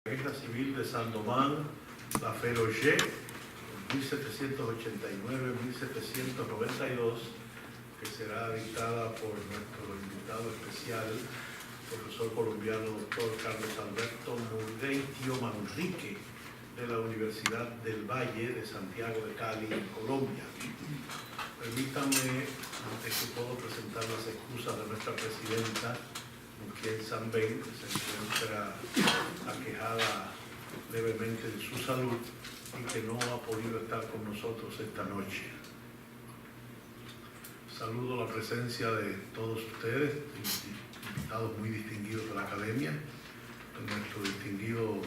La Guerra Civil de Saint-Domingue, la Feroge, 1789-1792, que será dictada por nuestro invitado especial, profesor colombiano doctor Carlos Alberto Murgueitio Manrique, de la Universidad del Valle de Santiago de Cali, en Colombia. Permítanme, antes que todo, presentar las excusas de nuestra presidenta, Mukiel Sanben, que se encuentra aquejada levemente de su salud y que no ha podido estar con nosotros esta noche. Saludo la presencia de todos ustedes, invitados muy distinguidos de la academia, de nuestro distinguido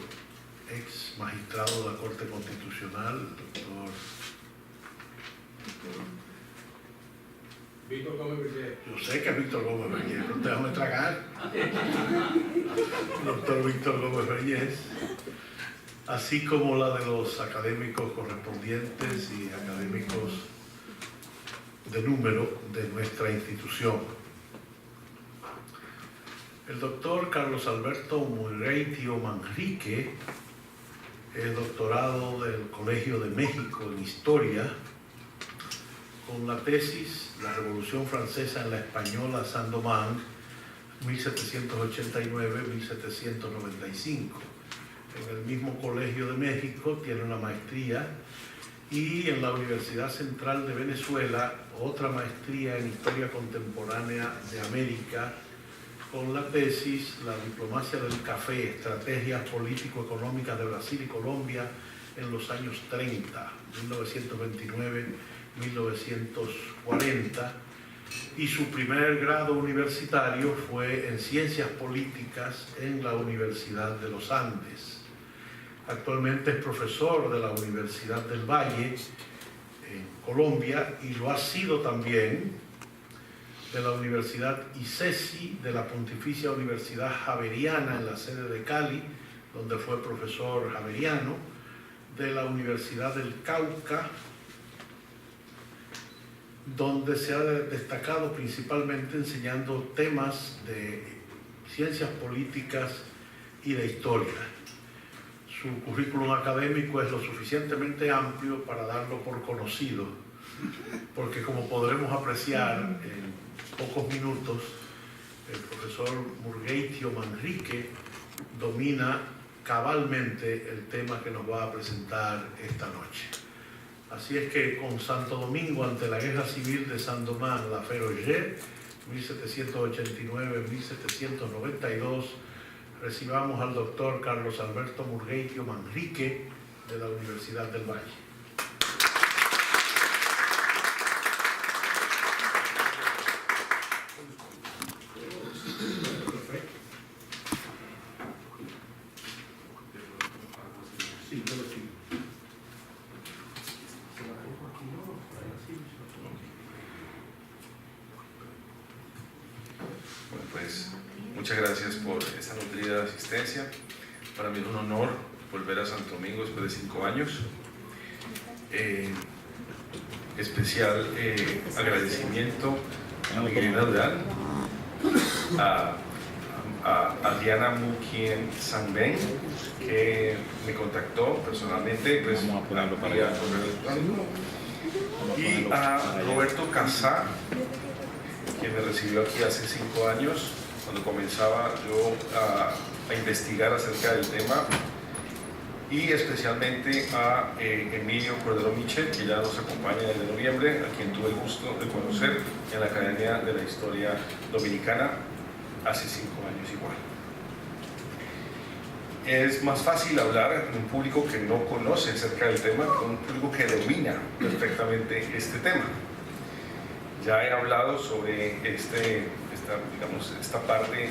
ex magistrado de la Corte Constitucional, el doctor Víctor Gómez Bernier. Yo sé que es Víctor Gómez Bernier, pero déjame tragar. Doctor Víctor Gómez Bernier, así como la de los académicos correspondientes y académicos de número de nuestra institución. El doctor Carlos Alberto Murgueitio Manrique es doctorado del Colegio de México en Historia, con la tesis La Revolución Francesa en la Española Saint-Domingue, 1789-1795. En el mismo Colegio de México tiene una maestría y en la Universidad Central de Venezuela otra maestría en Historia Contemporánea de América, con la tesis La Diplomacia del Café, Estrategias Político-Económicas de Brasil y Colombia en los años 30, 1929-1940, y su primer grado universitario fue en Ciencias Políticas en la Universidad de los Andes. Actualmente es profesor de la Universidad del Valle en Colombia y lo ha sido también de la Universidad ICESI, de la Pontificia Universidad Javeriana en la sede de Cali, donde fue profesor javeriano, de la Universidad del Cauca, donde se ha destacado principalmente enseñando temas de ciencias políticas y de historia. Su currículum académico es lo suficientemente amplio para darlo por conocido, porque como podremos apreciar en pocos minutos, el profesor Murgueitio Manrique domina cabalmente el tema que nos va a presentar esta noche. Así es que con Santo Domingo ante la Guerra Civil de Saint-Domingue, la Feroge, 1789-1792, recibamos al doctor Carlos Alberto Murgueitio Manrique de la Universidad del Valle. Bueno, pues muchas gracias por esta nutrida asistencia. Para mí es un honor volver a Santo Domingo después de 5 años. Especial agradecimiento a Miguel Durán, a Diana Mukiel Sanben, que me contactó personalmente, pues, vía correo electrónico, y a Roberto Casá, quien me recibió aquí hace 5 años, cuando comenzaba yo a investigar acerca del tema, y especialmente a Emilio Cordero Michel, que ya nos acompaña desde noviembre, a quien tuve el gusto de conocer en la Academia de la Historia Dominicana hace 5 años igual. Es más fácil hablar en un público que no conoce acerca del tema, con un público que domina perfectamente este tema. Ya he hablado sobre esta parte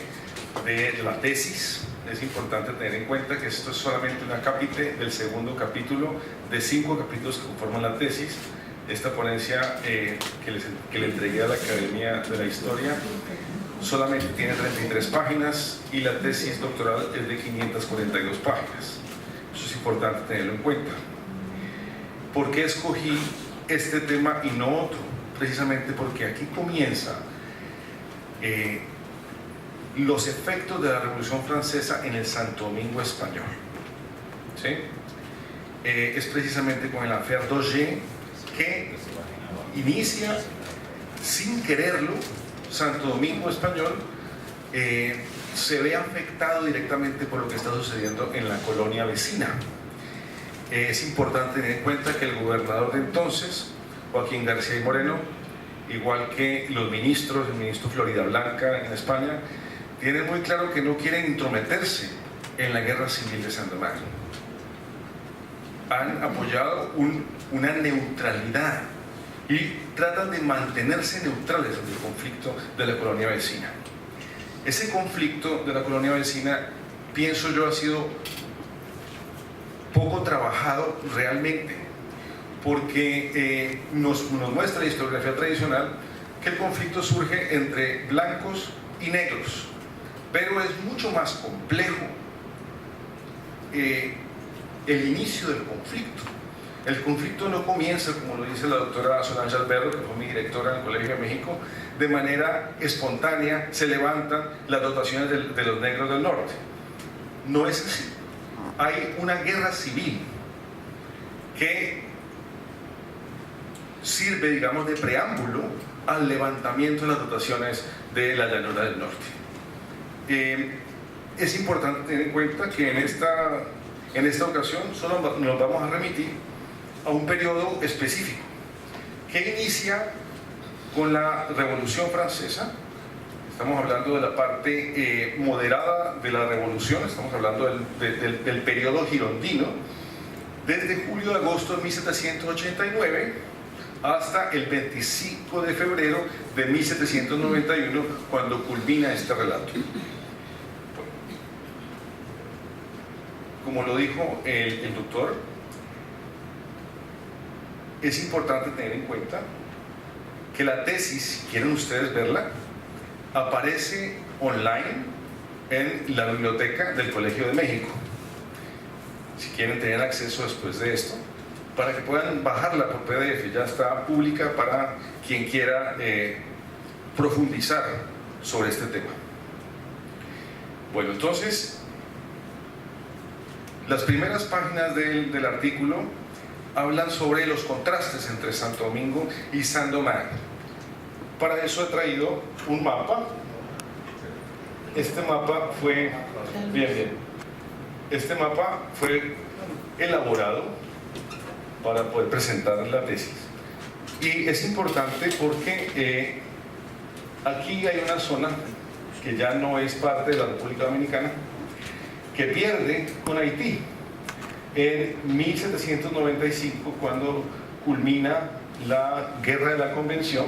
de la tesis. Es importante tener en cuenta que esto es solamente una cápite del segundo capítulo de 5 capítulos que conforman la tesis. Esta ponencia que le entregué a la Academia de la Historia solamente tiene 33 páginas y la tesis doctoral es de 542 páginas. Eso es importante tenerlo en cuenta. ¿Por qué escogí este tema y no otro? Precisamente porque aquí comienza los efectos de la Revolución Francesa en el Santo Domingo español. ¿sí? Es precisamente con el affaire d'Auger que inicia, sin quererlo, Santo Domingo Español se ve afectado directamente por lo que está sucediendo en la colonia vecina. Es importante tener en cuenta que el gobernador de entonces, Joaquín García y Moreno, igual que los ministros, el ministro Florida Blanca en España, tienen muy claro que no quieren intrometerse en la guerra civil de San Domingo. Han apoyado una neutralidad y tratan de mantenerse neutrales en el conflicto de la colonia vecina. Ese conflicto de la colonia vecina, pienso yo, ha sido poco trabajado realmente, porque nos muestra la historiografía tradicional que el conflicto surge entre blancos y negros, pero es mucho más complejo el inicio del conflicto. El conflicto no comienza, como lo dice la doctora Solange Alberto, que fue mi directora en el Colegio de México, de manera espontánea se levantan las dotaciones de los negros del norte. No es así. Hay una guerra civil que sirve, digamos, de preámbulo al levantamiento de las dotaciones de la llanura del norte. Es importante tener en cuenta que en esta ocasión solo nos vamos a remitir a un periodo específico que inicia con la Revolución Francesa. Estamos hablando de la parte moderada de la Revolución, estamos hablando del periodo girondino, desde julio a agosto de 1789 hasta el 25 de febrero de 1791, cuando culmina este relato. Como lo dijo el doctor, es importante tener en cuenta que la tesis, si quieren ustedes verla, aparece online en la biblioteca del Colegio de México. Si quieren tener acceso después de esto, para que puedan bajarla por PDF, ya está pública para quien quiera profundizar sobre este tema. Bueno, entonces, las primeras páginas del artículo hablan sobre los contrastes entre Santo Domingo y Saint-Domingue. Para eso he traído un mapa. Este mapa fue Este mapa fue elaborado para poder presentar la tesis. Y es importante porque aquí hay una zona que ya no es parte de la República Dominicana, que pierde con Haití en 1795, cuando culmina la Guerra de la Convención,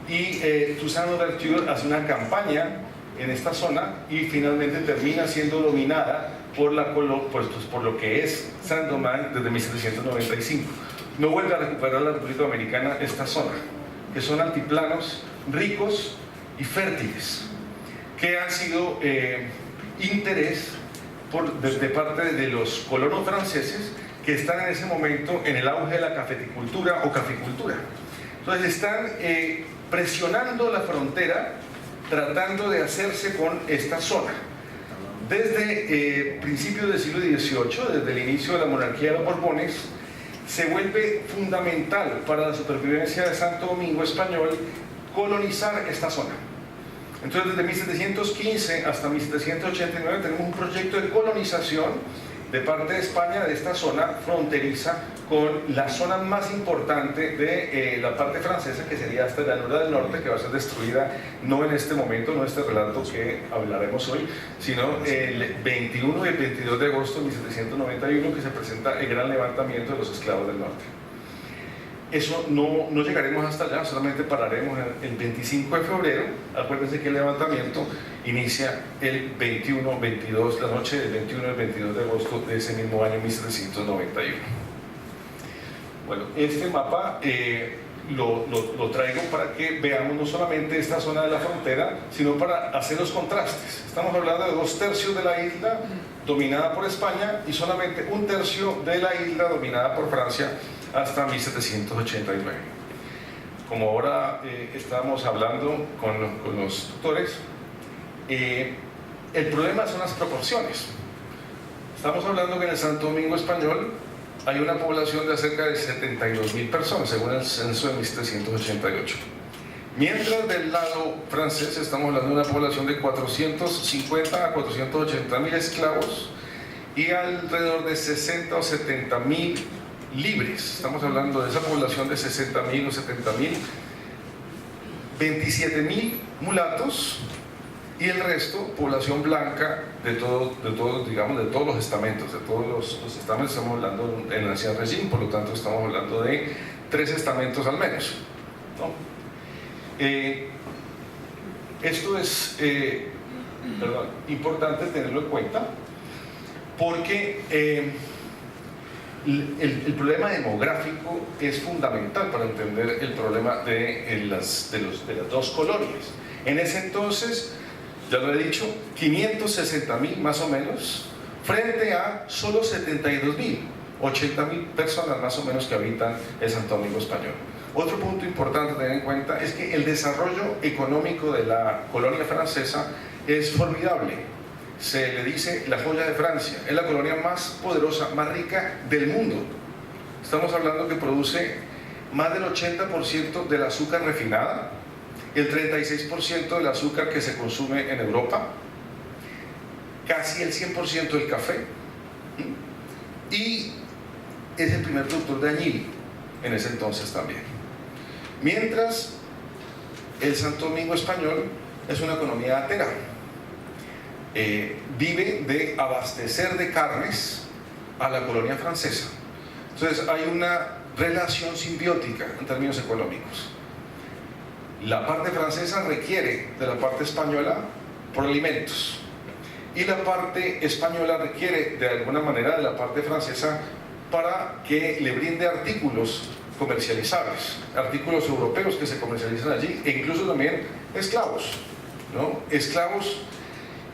y Toussaint Louverture hace una campaña en esta zona y finalmente termina siendo dominada por lo que es Saint-Domingue desde 1795. No vuelve a recuperar la República Dominicana esta zona, que son altiplanos ricos y fértiles, que han sido interés de parte de los colonos franceses, que están en ese momento en el auge de la cafeticultura o caficultura. Entonces están presionando la frontera, tratando de hacerse con esta zona. Desde principios del siglo XVIII, desde el inicio de la monarquía de los Borbones, se vuelve fundamental para la supervivencia de Santo Domingo Español colonizar esta zona. Entonces, desde 1715 hasta 1789 tenemos un proyecto de colonización de parte de España de esta zona fronteriza con la zona más importante de la parte francesa, que sería esta llanura del norte, que va a ser destruida no en este momento, no este relato que hablaremos hoy, sino el 21 y el 22 de agosto de 1791, que se presenta el gran levantamiento de los esclavos del norte. Eso no llegaremos hasta allá, solamente pararemos el 25 de febrero. Acuérdense que el levantamiento inicia el 21-22, la noche del 21 al 22 de agosto de ese mismo año, 1791. Bueno, este mapa lo traigo para que veamos no solamente esta zona de la frontera, sino para hacer los contrastes. Estamos hablando de 2/3 de la isla dominada por España y solamente 1/3 de la isla dominada por Francia hasta 1789. Como ahora estamos hablando con los tutores, el problema son las proporciones. Estamos hablando que en el Santo Domingo Español hay una población de cerca de 72.000 personas, según el censo de 1388. Mientras del lado francés estamos hablando de una población de 450 a 480.000 esclavos y alrededor de 60 o 70.000 libres. Estamos hablando de esa población de 60.000 o 70.000, 27.000 mulatos y el resto población blanca de todos los estamentos, de todos los estamentos. Estamos hablando en el ancien régime, por lo tanto estamos hablando de 3 estamentos al menos, ¿no? Esto es importante tenerlo en cuenta porque el problema demográfico es fundamental para entender el problema de las dos colonias. En ese entonces, ya lo he dicho, 560.000 más o menos, frente a solo 72.000, 80.000 personas más o menos que habitan el Santo Domingo Español. Otro punto importante a tener en cuenta es que el desarrollo económico de la colonia francesa es formidable. Se le dice la joya de Francia, es la colonia más poderosa, más rica del mundo. Estamos hablando que produce más del 80% del azúcar refinada, el 36% del azúcar que se consume en Europa, casi el 100% del café, y es el primer productor de añil en ese entonces también. Mientras el Santo Domingo Español es una economía atera, vive de abastecer de carnes a la colonia francesa. Entonces hay una relación simbiótica en términos económicos. La parte francesa requiere de la parte española por alimentos y la parte española requiere de alguna manera de la parte francesa para que le brinde artículos comercializables, artículos europeos que se comercializan allí, e incluso también esclavos, ¿no? Esclavos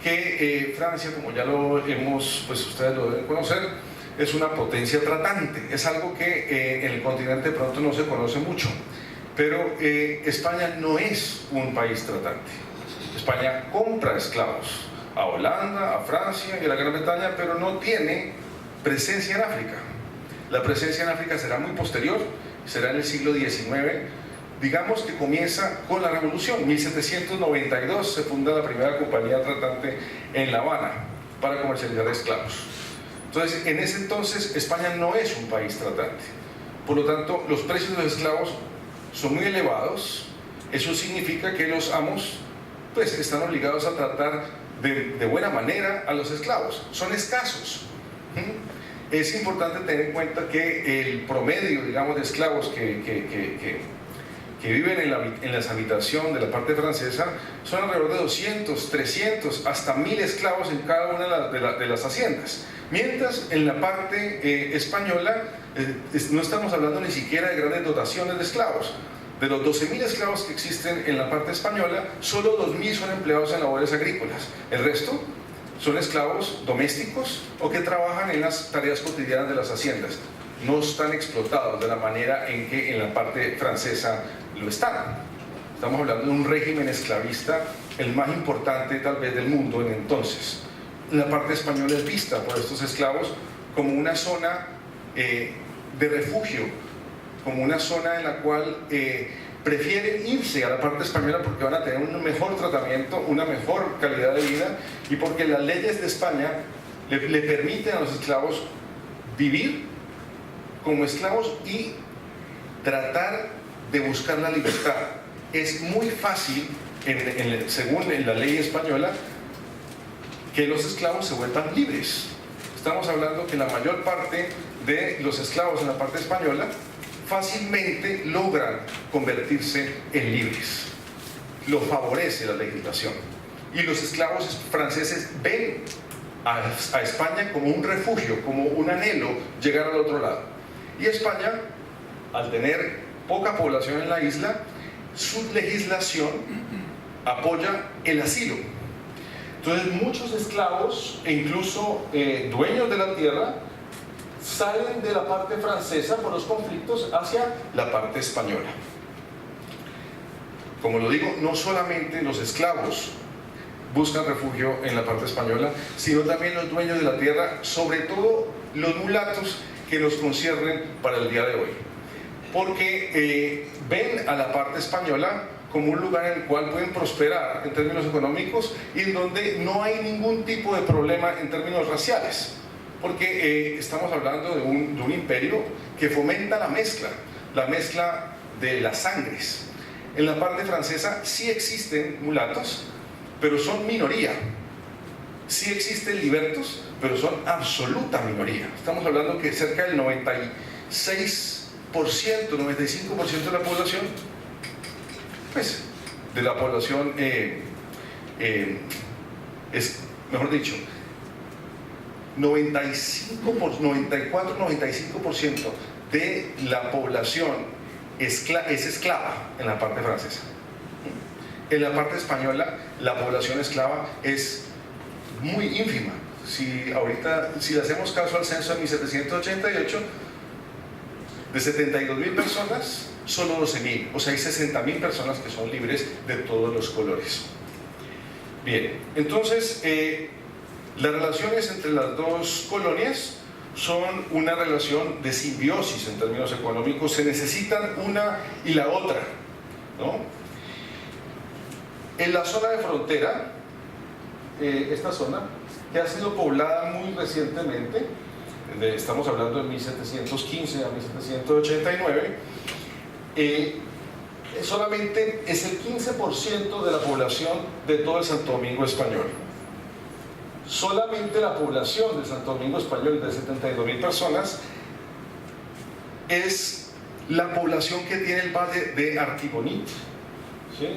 que Francia, como ya lo hemos, pues ustedes lo deben conocer, es una potencia tratante. Es algo que en el continente de pronto no se conoce mucho, pero España no es un país tratante. España compra esclavos a Holanda, a Francia y a la Gran Bretaña, pero no tiene presencia en África. La presencia en África será muy posterior, será en el siglo XIX, digamos que comienza con la Revolución. 1792 se funda la primera compañía tratante en La Habana para comercializar esclavos. Entonces, en ese entonces España no es un país tratante. Por lo tanto, los precios de los esclavos son muy elevados. Eso significa que los amos pues están obligados a tratar de buena manera a los esclavos. Son escasos. Es importante tener en cuenta que el promedio, digamos, de esclavos que viven en la habitación de la parte francesa son alrededor de 200, 300, hasta 1000 esclavos en cada una de las haciendas. Mientras en la parte española no estamos hablando ni siquiera de grandes dotaciones de esclavos. De los 12.000 esclavos que existen en la parte española, solo 2.000 son empleados en labores agrícolas. El resto son esclavos domésticos o que trabajan en las tareas cotidianas de las haciendas. No están explotados de la manera en que en la parte francesa lo están. Estamos hablando de un régimen esclavista, el más importante tal vez del mundo en entonces. La parte española es vista por estos esclavos como una zona de refugio, como una zona en la cual prefieren irse a la parte española porque van a tener un mejor tratamiento, una mejor calidad de vida, y porque las leyes de España le permiten a los esclavos vivir como esclavos y tratar de buscar la libertad. Es muy fácil, según la ley española, que los esclavos se vuelvan libres. Estamos hablando que la mayor parte de los esclavos en la parte española fácilmente logran convertirse en libres. Lo favorece la legislación. Y los esclavos franceses ven a España como un refugio, como un anhelo llegar al otro lado. Y España, al tener poca población en la isla, su legislación apoya el asilo. Entonces muchos esclavos e incluso dueños de la tierra salen de la parte francesa por los conflictos hacia la parte española. Como lo digo, no solamente los esclavos buscan refugio en la parte española, sino también los dueños de la tierra, sobre todo los mulatos que nos conciernen para el día de hoy. Porque ven a la parte española como un lugar en el cual pueden prosperar en términos económicos y en donde no hay ningún tipo de problema en términos raciales. Porque estamos hablando de un imperio que fomenta la mezcla de las sangres. En la parte francesa sí existen mulatos, pero son minoría. Sí existen libertos, pero son absoluta minoría. Estamos hablando que cerca del 96%, 95% de la población, pues, de la población es, mejor dicho, 94-95% de la población es esclava en la parte francesa. En la parte española, la población esclava es muy ínfima. Si le hacemos caso al censo de 1788, de 72.000 personas, solo 12.000, o sea, hay 60.000 personas que son libres de todos los colores. Bien, entonces, las relaciones entre las dos colonias son una relación de simbiosis en términos económicos, se necesitan una y la otra, ¿no? En la zona de frontera, esta zona, que ha sido poblada muy recientemente, estamos hablando de 1715 a 1789, solamente es el 15% de la población de todo el Santo Domingo español. Solamente la población de Santo Domingo español de 72.000 personas es la población que tiene el valle de Artibonite, ¿sí?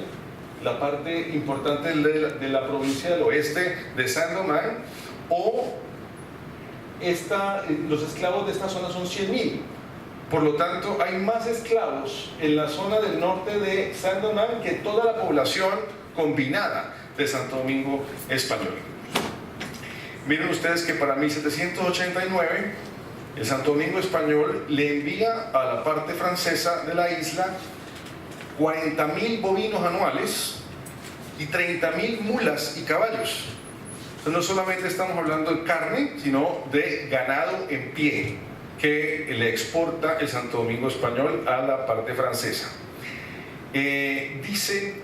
La parte importante de la provincia del oeste de Saint-Domingue, o los esclavos de esta zona son 100.000. Por lo tanto, hay más esclavos en la zona del norte de Saint-Domingue que toda la población combinada de Santo Domingo español. Miren ustedes que para 1789 el Santo Domingo español le envía a la parte francesa de la isla 40.000 bovinos anuales y 30.000 mulas y caballos. Entonces, no solamente estamos hablando de carne, sino de ganado en pie que le exporta el Santo Domingo español a la parte francesa. Dice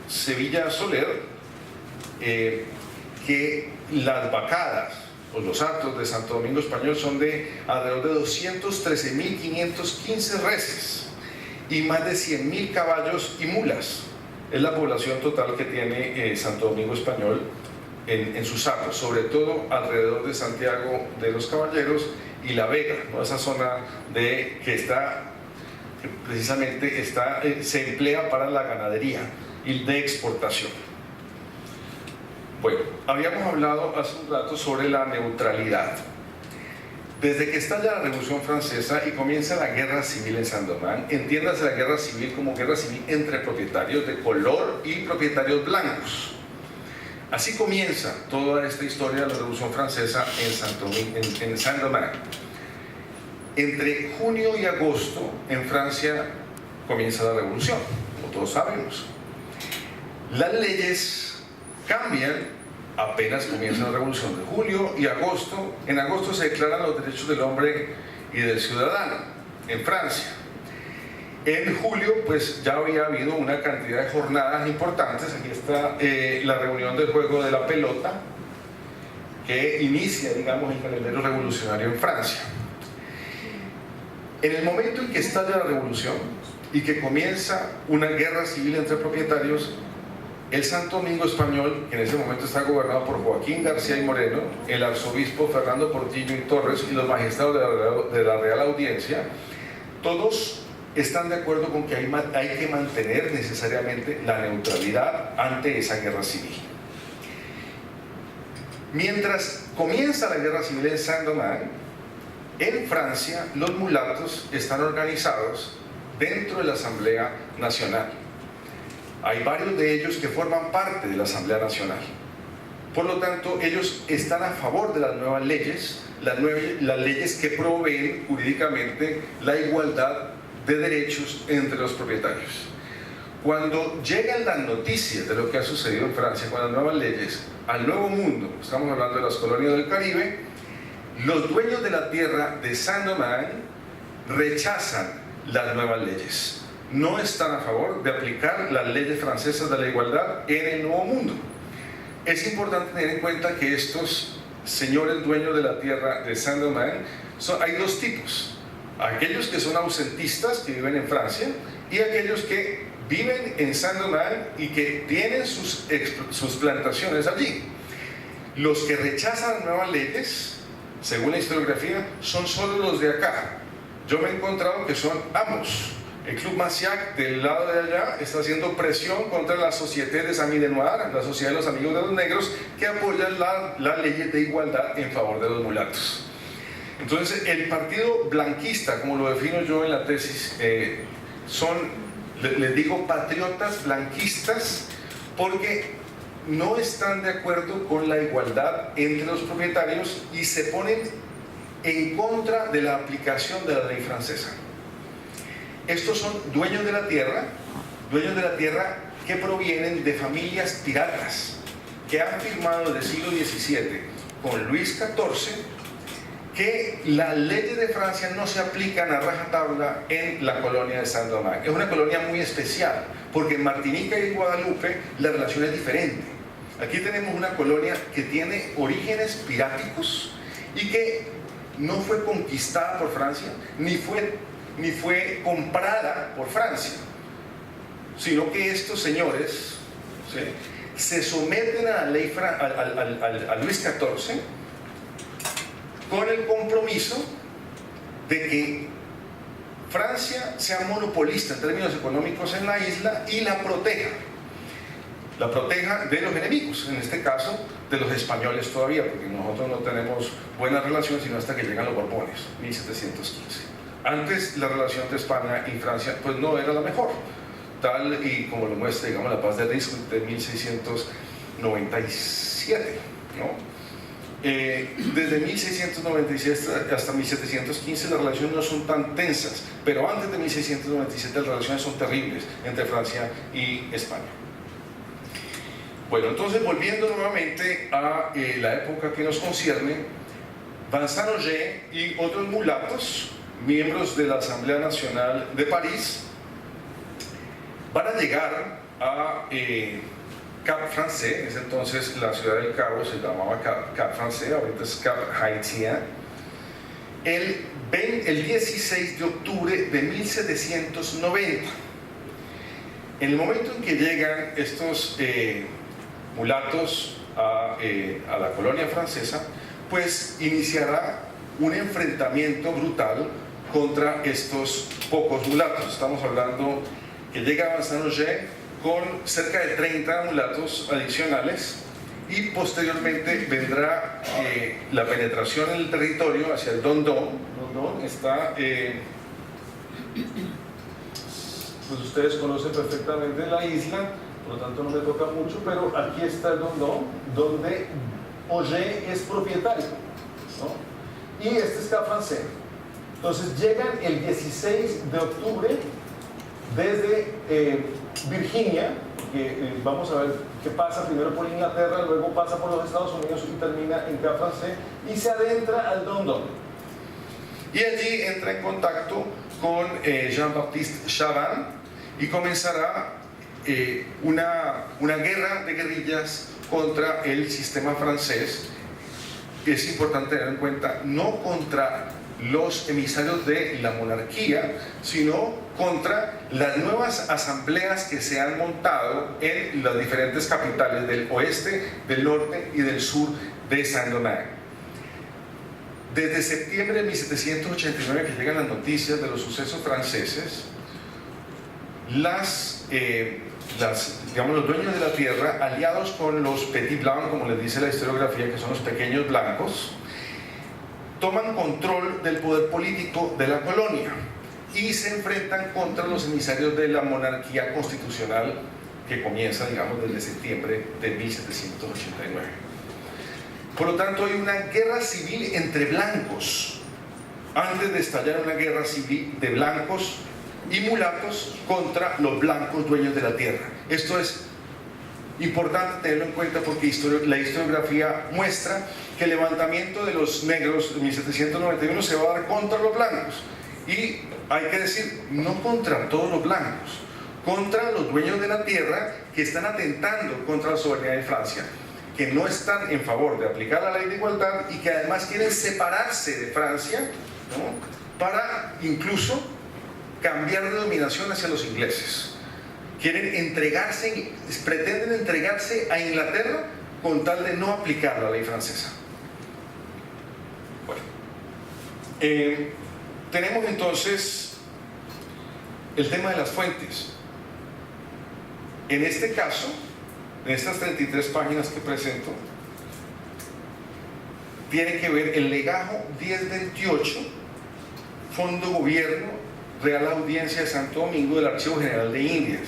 Sevilla Soler que las vacadas o los actos de Santo Domingo español son de alrededor de 213.515 reses y más de 100.000 caballos y mulas. Es la población total que tiene Santo Domingo español en sus actos, sobre todo alrededor de Santiago de los Caballeros y La Vega, ¿no? Esa zona que precisamente se emplea para la ganadería y de exportación. Bueno, habíamos hablado hace un rato sobre la neutralidad. Desde que estalla la Revolución Francesa y comienza la Guerra Civil en Saint-Domingue, entiéndase la Guerra Civil como guerra civil entre propietarios de color y propietarios blancos. Así comienza toda esta historia de la Revolución Francesa en Saint-Domingue. Entre junio y agosto en Francia comienza la revolución, como todos sabemos. Las leyes cambian apenas comienza la revolución de julio y agosto. En agosto se declaran los derechos del hombre y del ciudadano en Francia. En julio pues ya había habido una cantidad de jornadas importantes. Aquí está la reunión del juego de la pelota que inicia, digamos, el calendario revolucionario en Francia. En el momento en que estalla la revolución y que comienza una guerra civil entre propietarios, el Santo Domingo español, que en ese momento está gobernado por Joaquín García y Moreno, el arzobispo Fernando Portillo y Torres y los magistrados de la Real Audiencia, todos están de acuerdo con que hay que mantener necesariamente la neutralidad ante esa guerra civil. Mientras comienza la guerra civil en Saint-Domingue, en Francia los mulatos están organizados dentro de la Asamblea Nacional. Hay varios de ellos que forman parte de la Asamblea Nacional. Por lo tanto, ellos están a favor de las nuevas leyes, las leyes que proveen jurídicamente la igualdad de derechos entre los propietarios. Cuando llegan las noticias de lo que ha sucedido en Francia con las nuevas leyes al Nuevo Mundo, estamos hablando de las colonias del Caribe, los dueños de la tierra de Saint-Domingue rechazan las nuevas leyes. No están a favor de aplicar las leyes francesas de la igualdad en el Nuevo Mundo. Es importante tener en cuenta que estos señores dueños de la tierra de Saint-Domingue, hay dos tipos: aquellos que son ausentistas, que viven en Francia, y aquellos que viven en Saint-Domingue y que tienen sus plantaciones allí. Los que rechazan las nuevas leyes, según la historiografía, son solo los de acá. Yo me he encontrado que son ambos. El Club Massiac del lado de allá está haciendo presión contra la Société des Amis de Noir, la Sociedad de los Amigos de los Negros, que apoyan las leyes de igualdad en favor de los mulatos. Entonces, el partido blanquista, como lo defino yo en la tesis, les digo patriotas blanquistas, porque no están de acuerdo con la igualdad entre los propietarios y se ponen en contra de la aplicación de la ley francesa. Estos son dueños de la tierra que provienen de familias piratas, que han firmado desde el siglo XVII con Luis XIV que las leyes de Francia no se aplican a rajatabla en la colonia de Saint-Domingue. Es una colonia muy especial, porque en Martinica y Guadalupe la relación es diferente. Aquí tenemos una colonia que tiene orígenes piráticos y que no fue conquistada por Francia, ni fue comprada por Francia, sino que estos señores, ¿sí?, se someten a la ley a Luis XIV con el compromiso de que Francia sea monopolista en términos económicos en la isla y la proteja de los enemigos, en este caso de los españoles todavía, porque nosotros no tenemos buena relación sino hasta que llegan los Borbones, 1715. Antes la relación de España y Francia pues no era la mejor, tal y como lo muestra, digamos, la paz de Risco de 1697, ¿no? Desde 1697 hasta 1715 las relaciones no son tan tensas, pero antes de 1697 las relaciones son terribles entre Francia y España. Bueno, entonces, volviendo nuevamente a la época que nos concierne, Vincent Auger y otros mulatos, miembros de la Asamblea Nacional de París, van a llegar a Cap Français. En ese entonces la ciudad del Cabo se llamaba Cap Français, ahorita es Cap Haïtien, el 16 de octubre de 1790. En el momento en que llegan estos mulatos a la colonia francesa, pues iniciará un enfrentamiento brutal contra estos pocos mulatos. Estamos hablando que llega Vincent Auger con cerca de 30 mulatos adicionales, y posteriormente vendrá la penetración en el territorio hacia el Dondon. Dondon está, pues ustedes conocen perfectamente la isla, por lo tanto no me toca mucho, pero aquí está el Dondon, donde Auger es propietario, ¿no? Y este es Cap Français. Entonces llegan el 16 de octubre desde Virginia, porque vamos a ver qué pasa primero por Inglaterra, luego pasa por los Estados Unidos y termina en Cap Français, y se adentra al Dondon. Y allí entra en contacto con Jean-Baptiste Chaban y comenzará una guerra de guerrillas contra el sistema francés. Es importante tener en cuenta, no contra los emisarios de la monarquía, sino contra las nuevas asambleas que se han montado en las diferentes capitales del oeste, del norte y del sur de Saint-Domingue. Desde septiembre de 1789 que llegan las noticias de los sucesos franceses, digamos, los dueños de la tierra, aliados con los Petit Blancs, como les dice la historiografía, que son los pequeños blancos, toman control del poder político de la colonia y se enfrentan contra los emisarios de la monarquía constitucional, que comienza, digamos, desde septiembre de 1789. Por lo tanto, hay una guerra civil entre blancos. Antes de estallar una guerra civil de blancos y mulatos contra los blancos dueños de la tierra. Esto es importante tenerlo en cuenta porque la historiografía muestra que el levantamiento de los negros en 1791 se va a dar contra los blancos. Y hay que decir, no contra todos los blancos, contra los dueños de la tierra que están atentando contra la soberanía de Francia, que no están en favor de aplicar la ley de igualdad y que además quieren separarse de Francia, ¿no?, para incluso cambiar de dominación hacia los ingleses. Quieren entregarse, pretenden entregarse a Inglaterra con tal de no aplicar la ley francesa. Bueno, tenemos entonces el tema de las fuentes. En este caso, en estas 33 páginas que presento, tiene que ver el legajo 1028, Fondo Gobierno, Real Audiencia de Santo Domingo del Archivo General de Indias,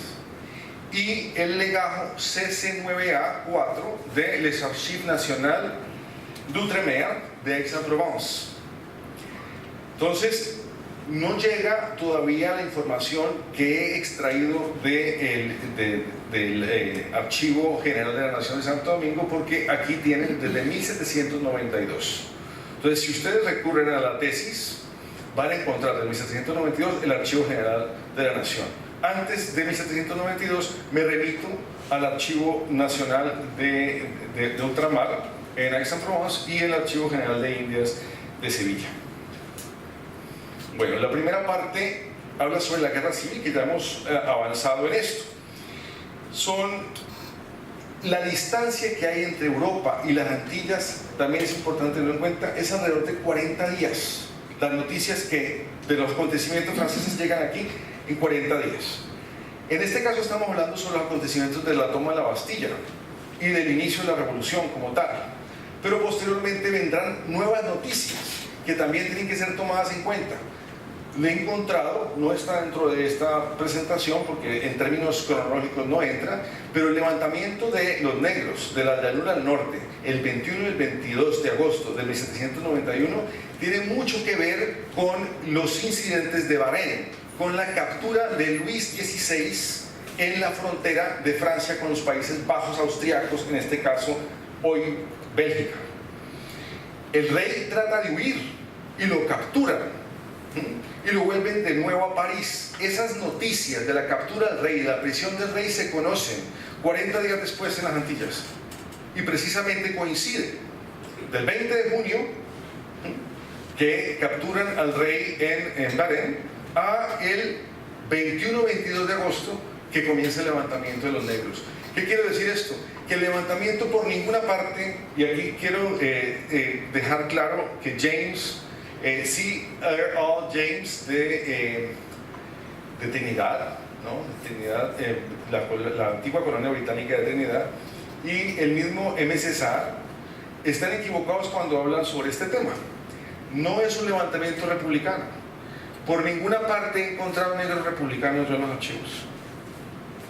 y el legajo CC9A4 de Les Archives Nationales d'Outre-mer de Aix-en-Provence. Entonces, no llega todavía la información que he extraído del Archivo General de la Nación de Santo Domingo, porque aquí tienen desde 1792. Entonces, si ustedes recurren a la tesis, van a encontrar desde 1792 el Archivo General de la Nación. Antes de 1792 me remito al Archivo Nacional de Ultramar en Aix-en-Provence y el Archivo General de Indias de Sevilla. Bueno, la primera parte habla sobre la guerra civil, que ya hemos avanzado en esto. Son la distancia que hay entre Europa y las Antillas, también es importante tenerlo en cuenta, es alrededor de 40 días. Las noticias de los acontecimientos franceses llegan aquí en 40 días. En este caso estamos hablando sobre los acontecimientos de la toma de la Bastilla y del inicio de la revolución como tal. Pero posteriormente vendrán nuevas noticias que también tienen que ser tomadas en cuenta. Le he encontrado, no está dentro de esta presentación porque en términos cronológicos no entra, pero el levantamiento de los negros de la llanura del norte el 21 y el 22 de agosto de 1791 tiene mucho que ver con los incidentes de Varennes, con la captura de Luis XVI en la frontera de Francia con los Países Bajos austriacos, en este caso hoy Bélgica. El rey trata de huir y lo capturan y lo vuelven de nuevo a París. Esas noticias de la captura del rey y la prisión del rey se conocen 40 días después en las Antillas, y precisamente coincide del 20 de junio que capturan al rey en Varennes a el 21-22 de agosto que comienza el levantamiento de los negros. ¿Qué quiero decir esto? Que el levantamiento por ninguna parte, y aquí quiero dejar claro que James C.R.A. James de Trinidad, ¿no? Trinidad, la antigua colonia británica de Trinidad, y el mismo M.C. Saar están equivocados cuando hablan sobre este tema. No es un levantamiento republicano. Por ninguna parte he encontrado negros republicanos en los archivos.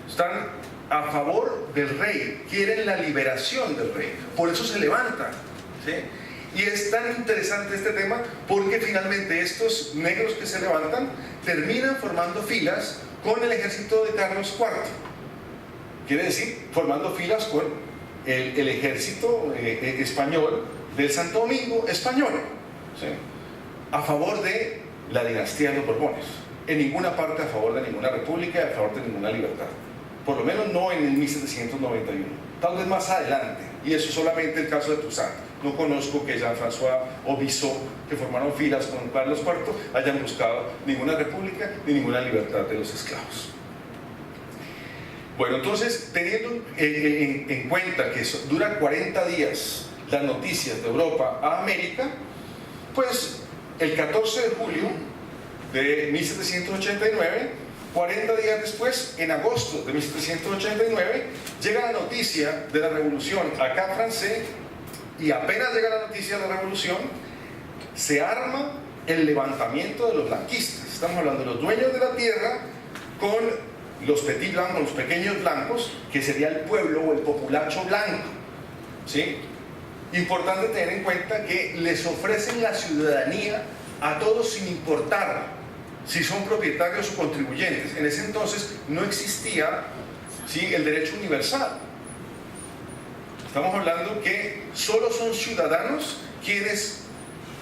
Están a favor del rey, quieren la liberación del rey, por eso se levantan, ¿sí? Y es tan interesante este tema porque finalmente estos negros que se levantan terminan formando filas con el ejército de Carlos IV. Quiere decir, formando filas con el ejército español del Santo Domingo español, ¿sí?, a favor de la dinastía de los Borbones. En ninguna parte a favor de ninguna república, a favor de ninguna libertad. Por lo menos no en el 1791. Tal vez más adelante, y eso solamente el caso de Toussaint. No conozco que Jean-François o Bissot, que formaron filas con Carlos IV, hayan buscado ninguna república ni ninguna libertad de los esclavos. Bueno, entonces, teniendo en cuenta que eso dura 40 días las noticias de Europa a América, pues el 14 de julio de 1789, 40 días después, en agosto de 1789, llega la noticia de la revolución acá francés, y apenas llega la noticia de la revolución, se arma el levantamiento de los blanquistas. Estamos hablando de los dueños de la tierra con los petit blancos, los pequeños blancos, que sería el pueblo o el populacho blanco, ¿sí? Importante tener en cuenta que les ofrecen la ciudadanía a todos sin importar si son propietarios o contribuyentes. En ese entonces no existía, ¿sí?, el derecho universal. Estamos hablando que solo son ciudadanos quienes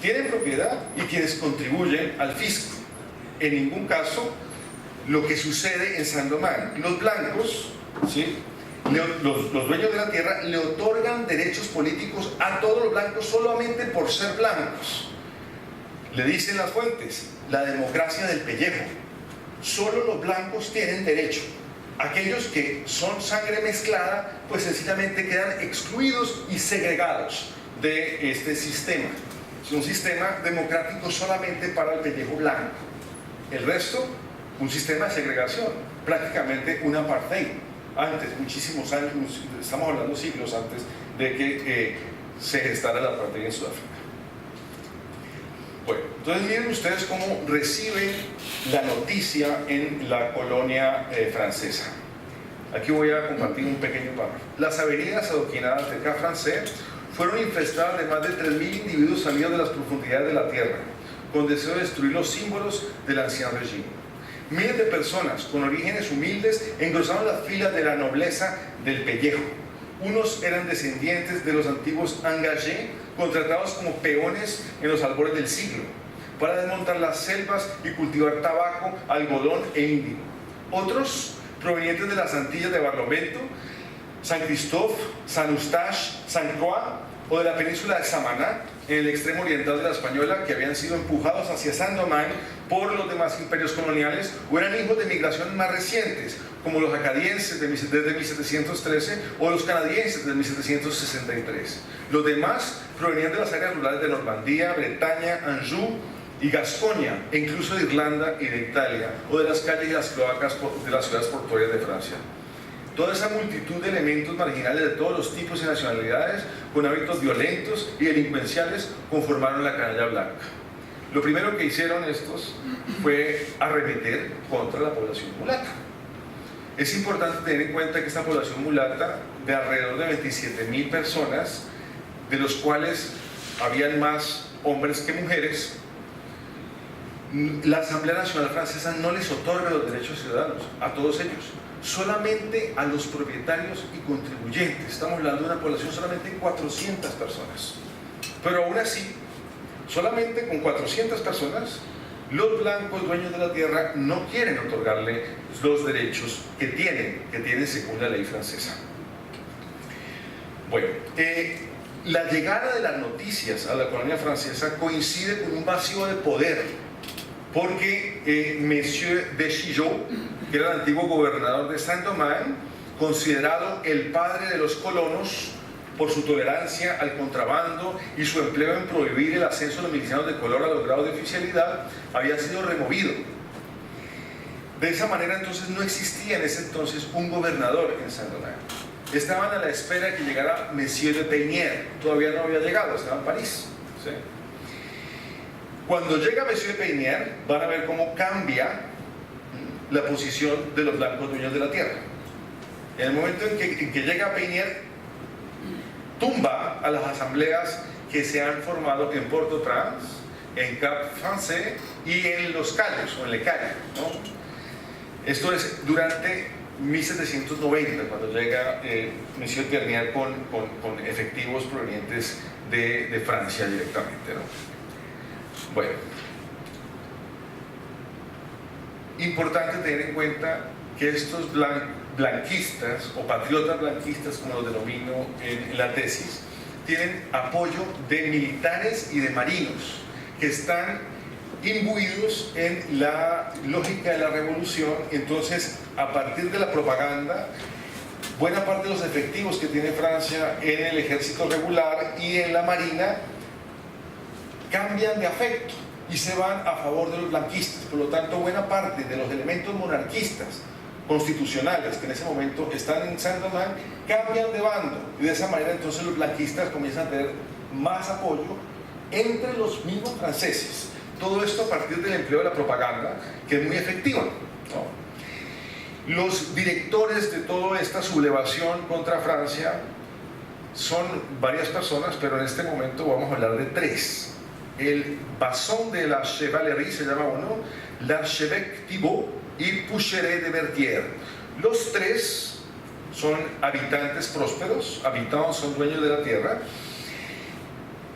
tienen propiedad y quienes contribuyen al fisco. En ningún caso lo que sucede en Saint-Domingue. Los blancos, ¿sí?, los dueños de la tierra le otorgan derechos políticos a todos los blancos solamente por ser blancos. Le dicen las fuentes, la democracia del pellejo. Solo los blancos tienen derecho. Aquellos que son sangre mezclada, pues sencillamente quedan excluidos y segregados de este sistema. Es un sistema democrático solamente para el pellejo blanco. El resto, un sistema de segregación, prácticamente un apartheid. Antes, muchísimos años, estamos hablando siglos antes de que se gestara el apartheid en Sudáfrica. Bueno, entonces miren ustedes cómo reciben la noticia en la colonia francesa. Aquí voy a compartir un pequeño párrafo. Las avenidas adoquinadas del Cap Francés fueron infestadas de más de 3.000 individuos salidos de las profundidades de la tierra, con deseo de destruir los símbolos del ancien régimen. Miles de personas con orígenes humildes engrosaron las filas de la nobleza del pellejo. Unos eran descendientes de los antiguos engagés, contratados como peones en los albores del siglo, para desmontar las selvas y cultivar tabaco, algodón e índigo. Otros, provenientes de las Antillas de Barlovento, San Christophe, San Eustache, San Croix o de la península de Samaná, en el extremo oriental de la Española, que habían sido empujados hacia Saint-Domingue por los demás imperios coloniales, o eran hijos de migraciones más recientes, como los acadienses desde 1713 o los canadienses desde 1763. Los demás provenían de las áreas rurales de Normandía, Bretaña, Anjou y Gascoña, e incluso de Irlanda y de Italia, o de las calles y las cloacas de las ciudades portuarias de Francia. Toda esa multitud de elementos marginales de todos los tipos y nacionalidades, con hábitos violentos y delincuenciales, conformaron la canalla blanca. Lo primero que hicieron estos fue arremeter contra la población mulata. Es importante tener en cuenta que esta población mulata, de alrededor de 27.000 personas, de los cuales habían más hombres que mujeres, la Asamblea Nacional Francesa no les otorga los derechos ciudadanos a todos ellos, solamente a los propietarios y contribuyentes. Estamos hablando de una población solamente de 400 personas. Pero aún así, solamente con 400 personas, los blancos dueños de la tierra no quieren otorgarle los derechos que tienen según la ley francesa. Bueno, la llegada de las noticias a la colonia francesa coincide con un vacío de poder, porque Monsieur de Chillot, que era el antiguo gobernador de Saint-Domingue, considerado el padre de los colonos por su tolerancia al contrabando y su empleo en prohibir el ascenso de los milicianos de color a los grados de oficialidad, había sido removido. De esa manera entonces no existía en ese entonces un gobernador en Saint-Domingue. Estaban a la espera de que llegara Monsieur de Peynier. Todavía no había llegado, estaba en París, ¿sí? Cuando llega Monsieur de Peynier, van a ver cómo cambia la posición de los blancos dueños de la tierra. En el momento en que llega Peynier, tumba a las asambleas que se han formado en Port-au-Prince, en Cap Francés y en Los Cayos, o en Le Caille, ¿no? Esto es durante 1790, cuando llega Monsieur de Peynier con efectivos provenientes de Francia directamente, ¿no? Bueno, importante tener en cuenta que estos blanquistas o patriotas blanquistas, como los denomino en la tesis, tienen apoyo de militares y de marinos que están imbuidos en la lógica de la revolución. Entonces, a partir de la propaganda, buena parte de los efectivos que tiene Francia en el ejército regular y en la marina cambian de afecto y se van a favor de los blanquistas. Por lo tanto, buena parte de los elementos monarquistas constitucionales que en ese momento están en Saint-Domingue cambian de bando, y de esa manera entonces los blanquistas comienzan a tener más apoyo entre los mismos franceses. Todo esto a partir del empleo de la propaganda, que es muy efectiva, ¿no? Los directores de toda esta sublevación contra Francia son varias personas, pero en este momento vamos a hablar de tres. el Basson de la Chevalerie, se llama uno, l'Archevêque Thibaut y Poucheret de Verdier. Los tres son habitantes prósperos, habitants son dueños de la tierra,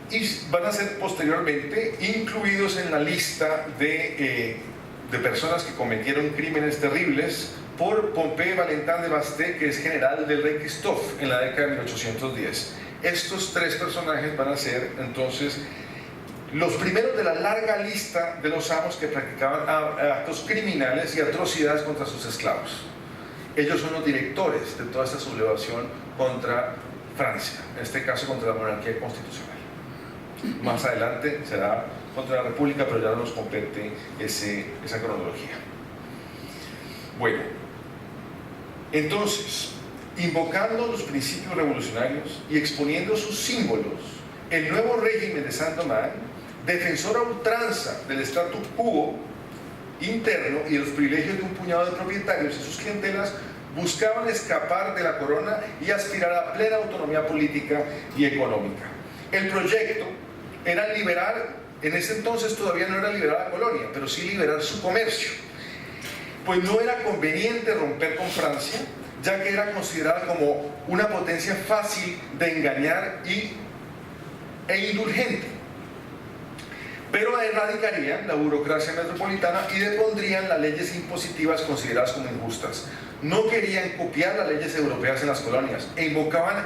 y van a ser posteriormente incluidos en la lista de personas que cometieron crímenes terribles por Pompée Valentin de Basté, que es general del rey Christophe en la década de 1810. Estos tres personajes van a ser entonces los primeros de la larga lista de los amos que practicaban actos criminales y atrocidades contra sus esclavos. Ellos son los directores de toda esta sublevación contra Francia, en este caso contra la monarquía constitucional. Más adelante será contra la República, pero ya no nos compete esa cronología. Bueno, entonces, invocando los principios revolucionarios y exponiendo sus símbolos, el nuevo régimen de Saint-Domingue, defensor a ultranza del statu quo interno y de los privilegios de un puñado de propietarios y sus clientelas, buscaban escapar de la corona y aspirar a plena autonomía política y económica. El proyecto era liberar, en ese entonces todavía no era liberar la colonia, pero sí liberar su comercio, pues no era conveniente romper con Francia, ya que era considerada como una potencia fácil de engañar e indulgente. Pero erradicarían la burocracia metropolitana y depondrían las leyes impositivas consideradas como injustas. No querían copiar las leyes europeas en las colonias e invocaban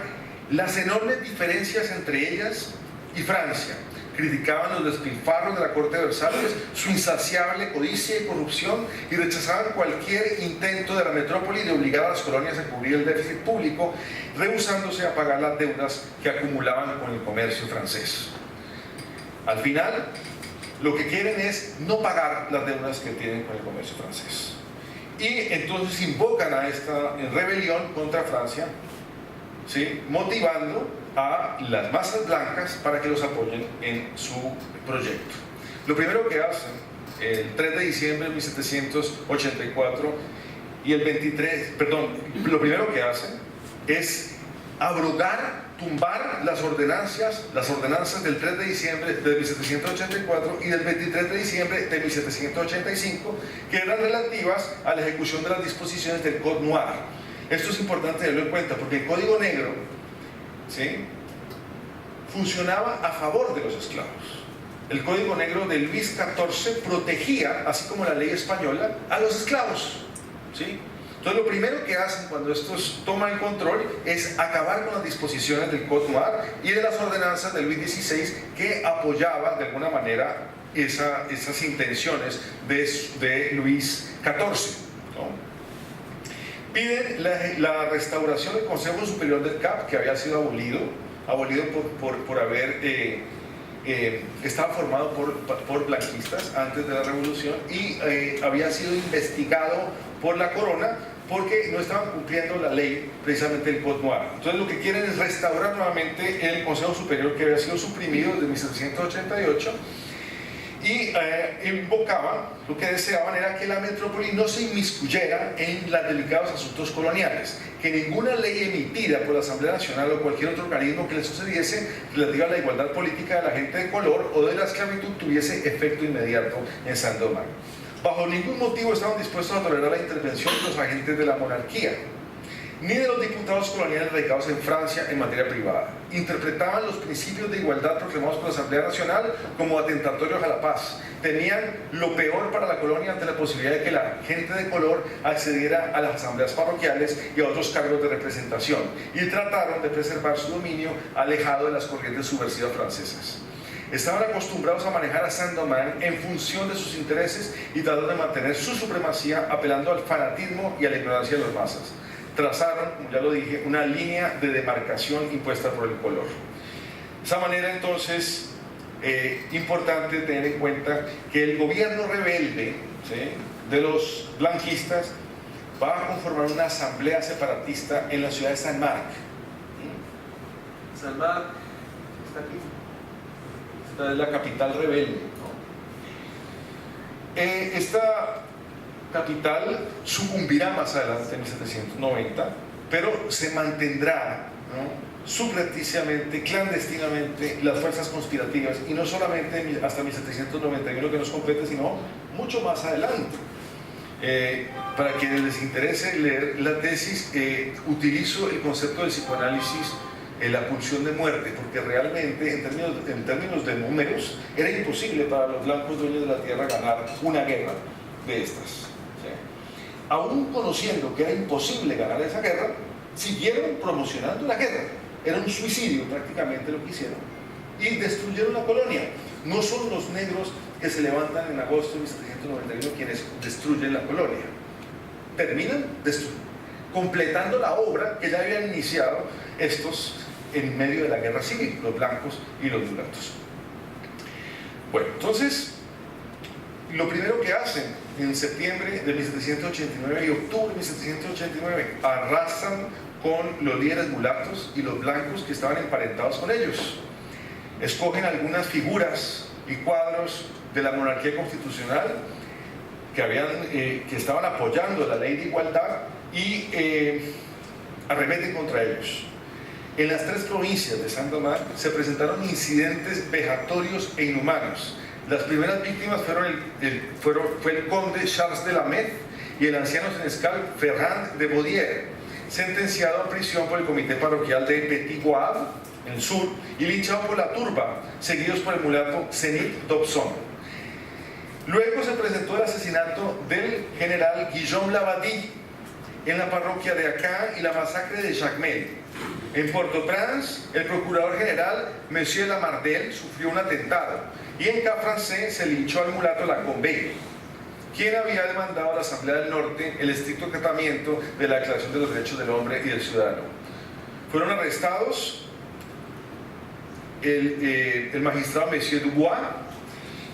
las enormes diferencias entre ellas y Francia. Criticaban los despilfarros de la corte de Versalles, su insaciable codicia y corrupción, y rechazaban cualquier intento de la metrópoli de obligar a las colonias a cubrir el déficit público, rehusándose a pagar las deudas que acumulaban con el comercio francés. Al final, lo que quieren es no pagar las deudas que tienen con el comercio francés. Y entonces invocan a esta rebelión contra Francia, ¿sí?, motivando a las masas blancas para que los apoyen en su proyecto. Lo primero que hacen, el 3 de diciembre de 1784 y el 23, lo primero que hacen es abrogar, tumbar las ordenanzas del 3 de diciembre de 1784 y del 23 de diciembre de 1785, que eran relativas a la ejecución de las disposiciones del Code Noir. Esto es importante tenerlo en cuenta porque el Código Negro, ¿sí?, funcionaba a favor de los esclavos. El Código Negro de Luis XIV protegía, así como la ley española, a los esclavos, ¿sí? Entonces lo primero que hacen cuando estos toman control es acabar con las disposiciones del Code Noir y de las ordenanzas de Luis XVI, que apoyaban de alguna manera esas intenciones de Luis XIV, ¿no? Piden la restauración del Consejo Superior del CAP, que había sido abolido por haber estaba formado por blanquistas antes de la revolución y había sido investigado por la corona porque no estaban cumpliendo la ley, precisamente el Code Noir. Entonces lo que quieren es restaurar nuevamente el Consejo Superior, que había sido suprimido desde 1788, y invocaban, lo que deseaban era que la metrópoli no se inmiscuyera en los delicados asuntos coloniales, que ninguna ley emitida por la Asamblea Nacional o cualquier otro organismo que le sucediese relativa a la igualdad política de la gente de color o de la esclavitud tuviese efecto inmediato en Saint-Domingue. Bajo ningún motivo estaban dispuestos a tolerar la intervención de los agentes de la monarquía, ni de los diputados coloniales radicados en Francia en materia privada. Interpretaban los principios de igualdad proclamados por la Asamblea Nacional como atentatorios a la paz. Tenían lo peor para la colonia ante la posibilidad de que la gente de color accediera a las asambleas parroquiales y a otros cargos de representación, y trataron de preservar su dominio alejado de las corrientes subversivas francesas. Estaban acostumbrados a manejar a Saint-Domingue en función de sus intereses y trataron de mantener su supremacía apelando al fanatismo y a la ignorancia de las masas. Trazaron, como ya lo dije, una línea de demarcación impuesta por el color. De esa manera, entonces, importante tener en cuenta que el gobierno rebelde, ¿sí?, de los blanquistas va a conformar una asamblea separatista en la ciudad de Saint-Marc. Saint-Marc está aquí. Esta es la capital rebelde, ¿no? Esta capital sucumbirá más adelante en 1790, pero se mantendrá, ¿no?, subrepticiamente, clandestinamente, las fuerzas conspirativas, y no solamente hasta 1791 que nos compete, sino mucho más adelante. Para quienes les interese leer la tesis, utilizo el concepto del psicoanálisis, la pulsión de muerte, porque realmente en términos de números era imposible para los blancos dueños de la tierra ganar una guerra de estas, ¿sí? Aún conociendo que era imposible ganar esa guerra, siguieron promocionando la guerra. Era un suicidio prácticamente lo que hicieron, y destruyeron la colonia. No son los negros que se levantan en agosto de 1791 quienes destruyen la colonia. Terminan completando la obra que ya habían iniciado estos en medio de la guerra civil, los blancos y los mulatos. Bueno, entonces, lo primero que hacen en septiembre de 1789 y octubre de 1789, arrasan con los líderes mulatos y los blancos que estaban emparentados con ellos. Escogen algunas figuras y cuadros de la monarquía constitucional que estaban apoyando la ley de igualdad y arremeten contra ellos. En las tres provincias de Saint-Domingue se presentaron incidentes vejatorios e inhumanos. Las primeras víctimas fue el conde Charles de Lameth y el anciano senescal Ferrand de Baudière, sentenciado a prisión por el comité parroquial de Petit-Goâve, en el sur, y linchado por la turba, seguidos por el mulato Zenit Dobson. Luego se presentó el asesinato del general Guillaume Labadie en la parroquia de Acaen y la masacre de Jacmel. En Port-au-Prince, el procurador general Monsieur Lamardel sufrió un atentado, y en Cap-Français se linchó al mulato Lacombe, quien había demandado a la Asamblea del Norte el estricto acatamiento de la Declaración de los Derechos del Hombre y del Ciudadano. Fueron arrestados el magistrado Monsieur Dubois,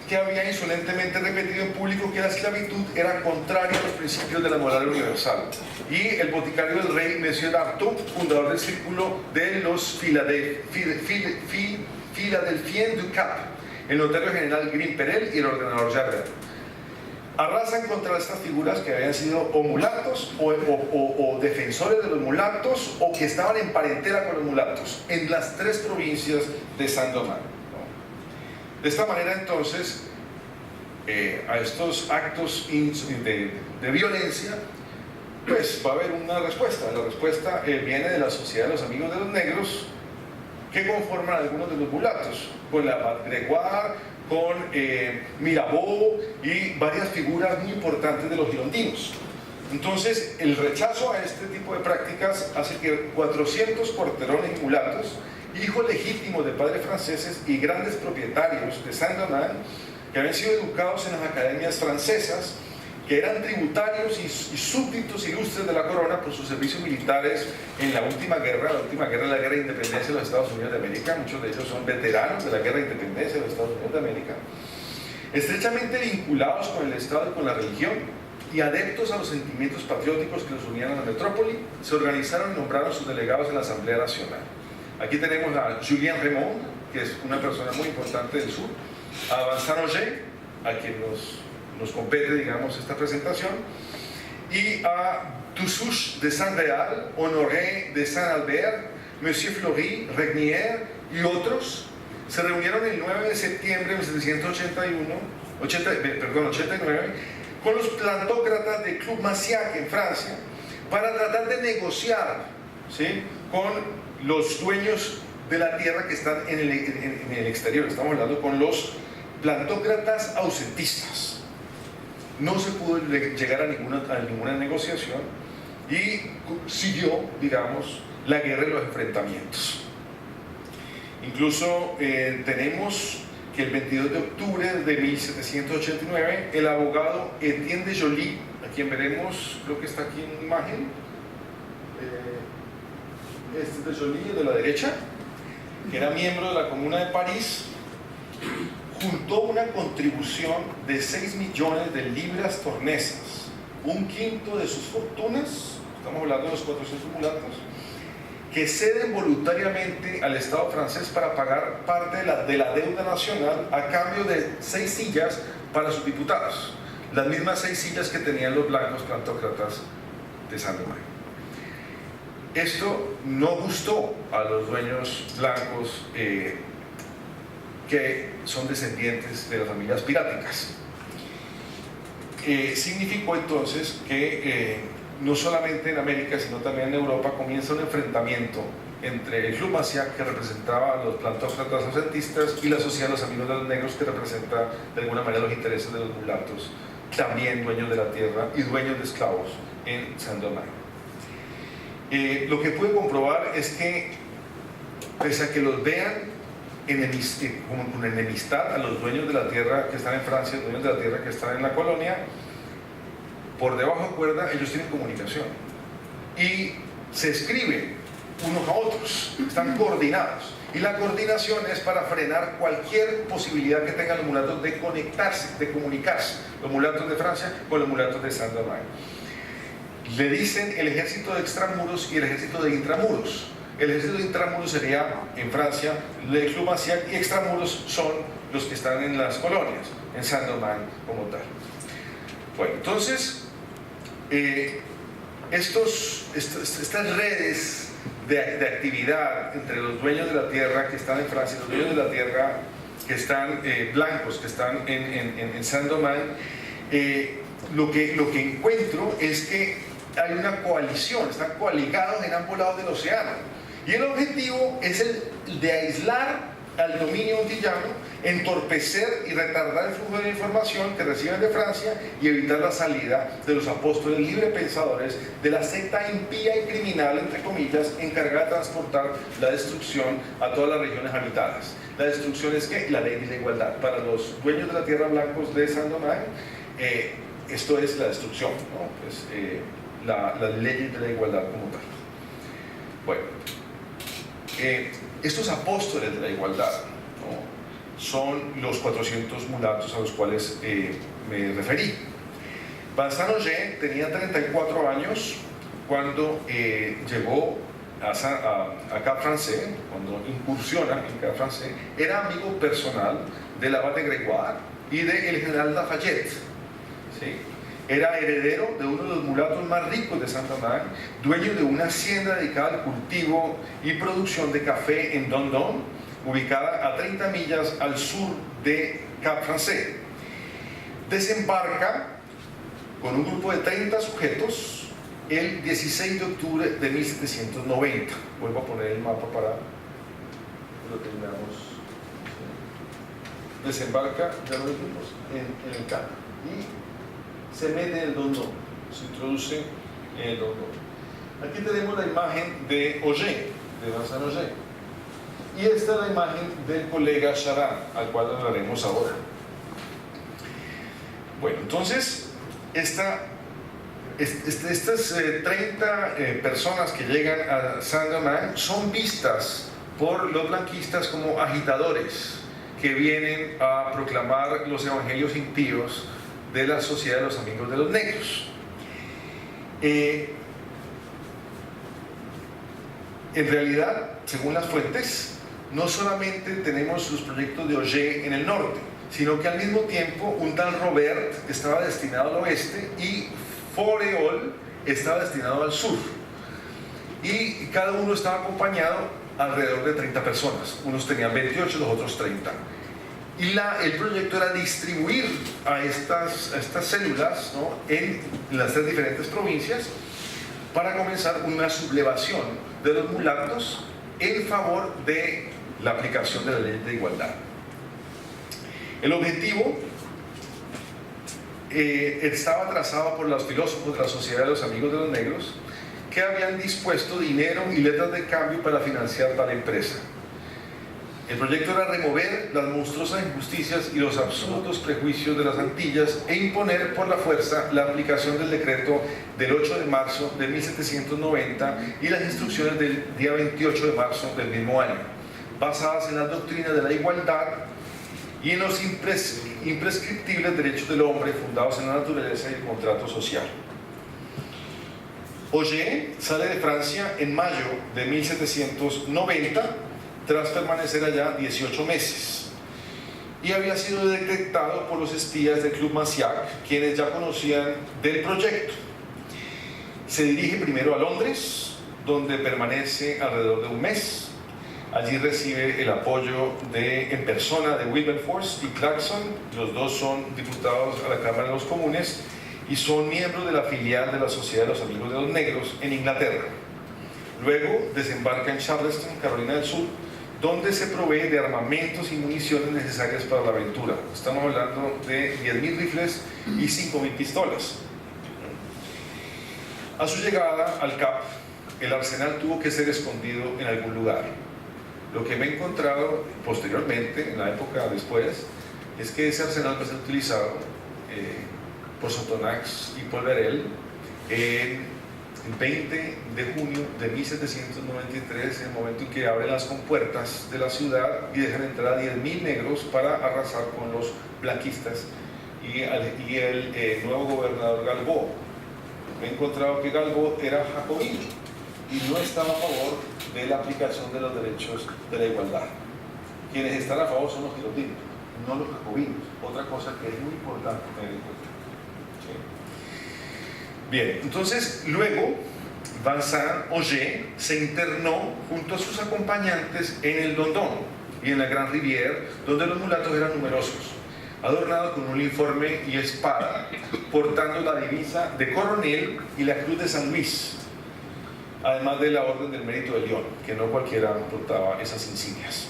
que había insolentemente repetido en público que la esclavitud era contraria a los principios de la moral universal, y el boticario del rey Monsieur d'Artaud, fundador del círculo de los Philadelphiens du Cap, el notario general Grimperel y el ordenador Jardin. Arrasan contra estas figuras que habían sido o mulatos o defensores de los mulatos, o que estaban en parentela con los mulatos, en las tres provincias de Saint-Domingue. De esta manera, entonces, a estos actos de violencia, pues va a haber una respuesta. La respuesta viene de la Sociedad de los Amigos de los Negros, que conforman algunos de los mulatos, con la Gregoire, con Mirabeau y varias figuras muy importantes de los girondinos. Entonces, el rechazo a este tipo de prácticas hace que 400 porterones y mulatos, hijos legítimos de padres franceses y grandes propietarios de Saint-Domingue, que habían sido educados en las academias francesas, que eran tributarios y súbditos ilustres de la corona por sus servicios militares en la última guerra es la guerra de independencia de los Estados Unidos de América. Muchos de ellos son veteranos de la guerra de independencia de los Estados Unidos de América, estrechamente vinculados con el Estado y con la religión, y adeptos a los sentimientos patrióticos que los unían a la metrópoli, se organizaron y nombraron sus delegados en la Asamblea Nacional. Aquí tenemos a Julien Raymond, que es una persona muy importante del sur, a Vincent Auger, a quien nos compete, digamos, esta presentación, y a Toussaint de Saint-Réal, Honoré de Saint-Albert, Monsieur Fleury, Regnier y otros. Se reunieron el 9 de septiembre de 1789 con los plantócratas del Club Massiac en Francia, para tratar de negociar, ¿sí?, con los dueños de la tierra que están en el exterior. Estamos hablando con los plantócratas ausentistas. No se pudo llegar a ninguna negociación, y siguió, digamos, la guerra y los enfrentamientos. Incluso tenemos que el 22 de octubre de 1789, el abogado Etienne de Joly, a quien veremos, creo que está aquí en imagen, este es de Joly, el de la derecha, que era miembro de la Comuna de París, juntó una contribución de 6 millones de libras tornesas, un quinto de sus fortunas, estamos hablando de los 400 mulatos, que ceden voluntariamente al Estado francés para pagar parte de la deuda nacional a cambio de 6 sillas para sus diputados, las mismas 6 sillas que tenían los blancos plantócratas de Saint-Domingue. Esto no gustó a los dueños blancos que son descendientes de las familias piráticas. Significó entonces que no solamente en América, sino también en Europa comienza un enfrentamiento entre el Club Massiac, que representaba a los plantócratas ausentistas, y la Sociedad de los Amigos de los Negros, que representa de alguna manera los intereses de los mulatos, también dueños de la tierra y dueños de esclavos en Saint-Domingue. Lo que pude comprobar es que, pese a que los vean como con enemistad a los dueños de la tierra que están en Francia, los dueños de la tierra que están en la colonia, por debajo de cuerda ellos tienen comunicación y se escriben unos a otros, están coordinados, y la coordinación es para frenar cualquier posibilidad que tengan los mulatos de conectarse, de comunicarse, los mulatos de Francia con los mulatos de Saint-Domingue. Le dicen el ejército de extramuros y el ejército de intramuros. El ejército de intramuros sería en Francia el Club Massiac, y extramuros son los que están en las colonias, en Saint-Domingue como tal. Bueno, entonces estas redes de actividad entre los dueños de la tierra que están en Francia y los dueños de la tierra que están blancos, que están en Saint-Domingue, lo que encuentro es que hay una coalición, están coaligados en ambos lados del océano, y el objetivo es el de aislar al dominio antillano, entorpecer y retardar el flujo de información que reciben de Francia y evitar la salida de los apóstoles librepensadores de la secta impía y criminal, entre comillas, encargada de transportar la destrucción a todas las regiones habitadas. La destrucción es que la ley de la igualdad. Para los dueños de la tierra blancos de Saint-Domingue, esto es la destrucción, ¿no? Pues, las leyes de la igualdad como tal. Bueno, estos apóstoles de la igualdad, ¿no?, son los 400 mulatos a los cuales me referí. Vincent Ogé tenía 34 años cuando llegó a Cap Français, cuando incursiona en Cap Français. Era amigo personal del abad de Gregoire y del general Lafayette, ¿sí? Era heredero de uno de los mulatos más ricos de Saint-Domingue, dueño de una hacienda dedicada al cultivo y producción de café en Dondon, ubicada a 30 millas al sur de Cap Français. Desembarca con un grupo de 30 sujetos el 16 de octubre de 1790. Vuelvo a poner el mapa para lo tengamos. Desembarca, ya lo dijimos, en el Cap. Y se mete en el Dondon, se introduce en el Dondon. Aquí tenemos la imagen de Ogé, de Vincent Ogé. Y esta es la imagen del colega Charan, al cual hablaremos ahora. Bueno, entonces, estas 30 personas que llegan a Saint-Domingue son vistas por los blanquistas como agitadores que vienen a proclamar los evangelios impíos de la Sociedad de los Amigos de los Negros. En realidad, según las fuentes, no solamente tenemos los proyectos de Ogé en el norte, sino que al mismo tiempo un tal Robert estaba destinado al oeste y Foréol estaba destinado al sur. Y cada uno estaba acompañado alrededor de 30 personas. Unos tenían 28, los otros 30. Y el proyecto era distribuir a estas células, ¿no?, en las 3 diferentes provincias para comenzar una sublevación de los mulatos en favor de la aplicación de la ley de igualdad. El objetivo estaba trazado por los filósofos de la Sociedad de los Amigos de los Negros, que habían dispuesto dinero y letras de cambio para financiar tal empresa. El proyecto era remover las monstruosas injusticias y los absurdos prejuicios de las Antillas e imponer por la fuerza la aplicación del decreto del 8 de marzo de 1790 y las instrucciones del día 28 de marzo del mismo año, basadas en las doctrinas de la igualdad y en los imprescriptibles derechos del hombre fundados en la naturaleza y el contrato social. Ogé sale de Francia en mayo de 1790 tras permanecer allá 18 meses, y había sido detectado por los espías del Club Massiac, quienes ya conocían del proyecto. Se dirige primero a Londres, donde permanece alrededor de un mes. Allí recibe el apoyo en persona de Wilberforce y Clarkson. Los dos son diputados a la Cámara de los Comunes y son miembros de la filial de la Sociedad de los Amigos de los Negros en Inglaterra. Luego desembarca en Charleston, Carolina del Sur, donde se provee de armamentos y municiones necesarias para la aventura. Estamos hablando de 10.000 rifles y 5.000 pistolas. A su llegada al Cap, el arsenal tuvo que ser escondido en algún lugar. Lo que me he encontrado posteriormente, en la época después, es que ese arsenal va a ser utilizado por Sotonax y por Verel el 20 de junio de 1793, en el momento en que abren las compuertas de la ciudad y dejan entrar a 10.000 negros para arrasar con los blanquistas y el nuevo gobernador Galbaud. Me he encontrado que Galbaud era jacobino y no estaba a favor de la aplicación de los derechos de la igualdad. Quienes están a favor son los girondinos, no los jacobinos. Otra cosa que es muy importante tener en cuenta. Bien, entonces luego Vincent-Auger se internó junto a sus acompañantes en el Dondon y en la Gran Rivière, donde los mulatos eran numerosos, adornados con un uniforme y espada, portando la divisa de coronel y la cruz de San Luis, además de la Orden del Mérito de León, que no cualquiera portaba esas insignias.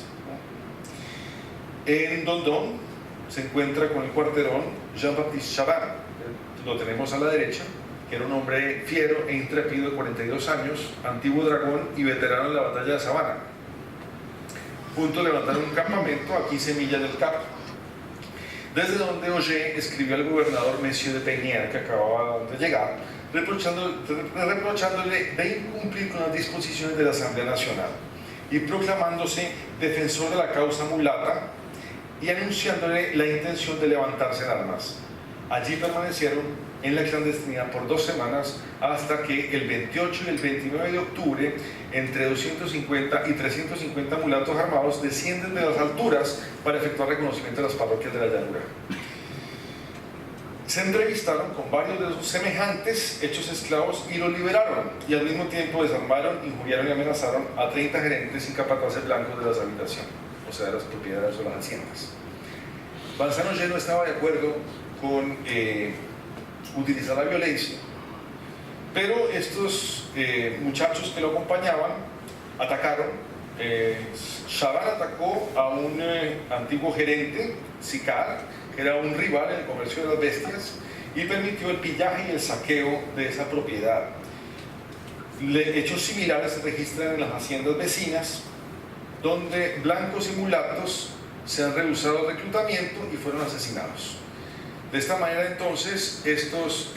En Dondon se encuentra con el cuarterón Jean-Baptiste Chaban, lo tenemos a la derecha, que era un hombre fiero e intrépido de 42 años, antiguo dragón y veterano en la batalla de Savannah. Juntos levantaron un campamento a 15 millas del Cap, desde donde Auger escribió al gobernador Monsieur de Peynier, que acababa de llegar, reprochándole de incumplir con las disposiciones de la Asamblea Nacional y proclamándose defensor de la causa mulata y anunciándole la intención de levantarse en armas. Allí permanecieron en la clandestinidad por 2 semanas hasta que el 28 y el 29 de octubre entre 250 y 350 mulatos armados descienden de las alturas para efectuar reconocimiento de las parroquias de la llanura. Se entrevistaron con varios de sus semejantes hechos esclavos y los liberaron, y al mismo tiempo desarmaron, injuriaron y amenazaron a 30 gerentes y capataces blancos de las habitaciones, o sea, de las propiedades o las haciendas. Vincent-Auger no estaba de acuerdo con utilizar la violencia, pero estos muchachos que lo acompañaban atacaron. Chaban atacó a un antiguo gerente, Sicard, que era un rival en el comercio de las bestias, y permitió el pillaje y el saqueo de esa propiedad. Hechos similares se registran en las haciendas vecinas, donde blancos y mulatos se han rehusado al reclutamiento y fueron asesinados. De esta manera, entonces, estos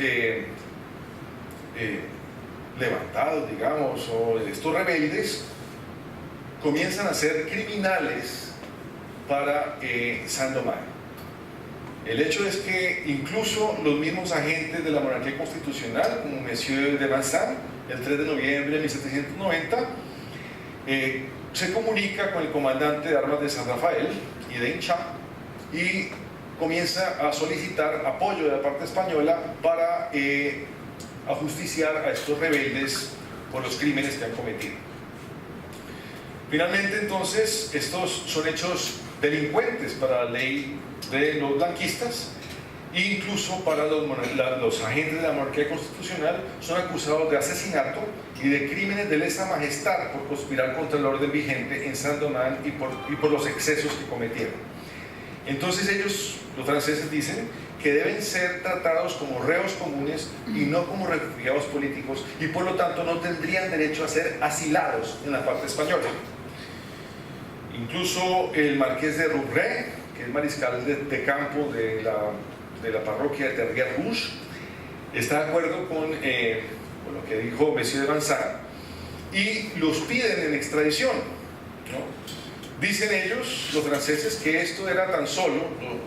levantados, digamos, o estos rebeldes, comienzan a ser criminales para Saint-Domingue. El hecho es que incluso los mismos agentes de la monarquía constitucional, como Monsieur de Vincent, el 3 de noviembre de 1790, se comunica con el comandante de armas de San Rafael y de Hinchá y comienza a solicitar apoyo de la parte española para ajusticiar a estos rebeldes por los crímenes que han cometido. Finalmente, entonces, estos son hechos delincuentes para la ley de los blanquistas e incluso para los agentes de la monarquía constitucional son acusados de asesinato y de crímenes de lesa majestad por conspirar contra el orden vigente en Saint-Domingue y por los excesos que cometieron. Entonces ellos, los franceses, dicen que deben ser tratados como reos comunes y no como refugiados políticos, y por lo tanto no tendrían derecho a ser asilados en la parte española. Incluso el marqués de Rouvray, que es mariscal de campo de la parroquia de Terrier-Rouge, está de acuerdo con lo que dijo Monsieur de Vincent y los piden en extradición, ¿no? Dicen ellos, los franceses, que esto era tan solo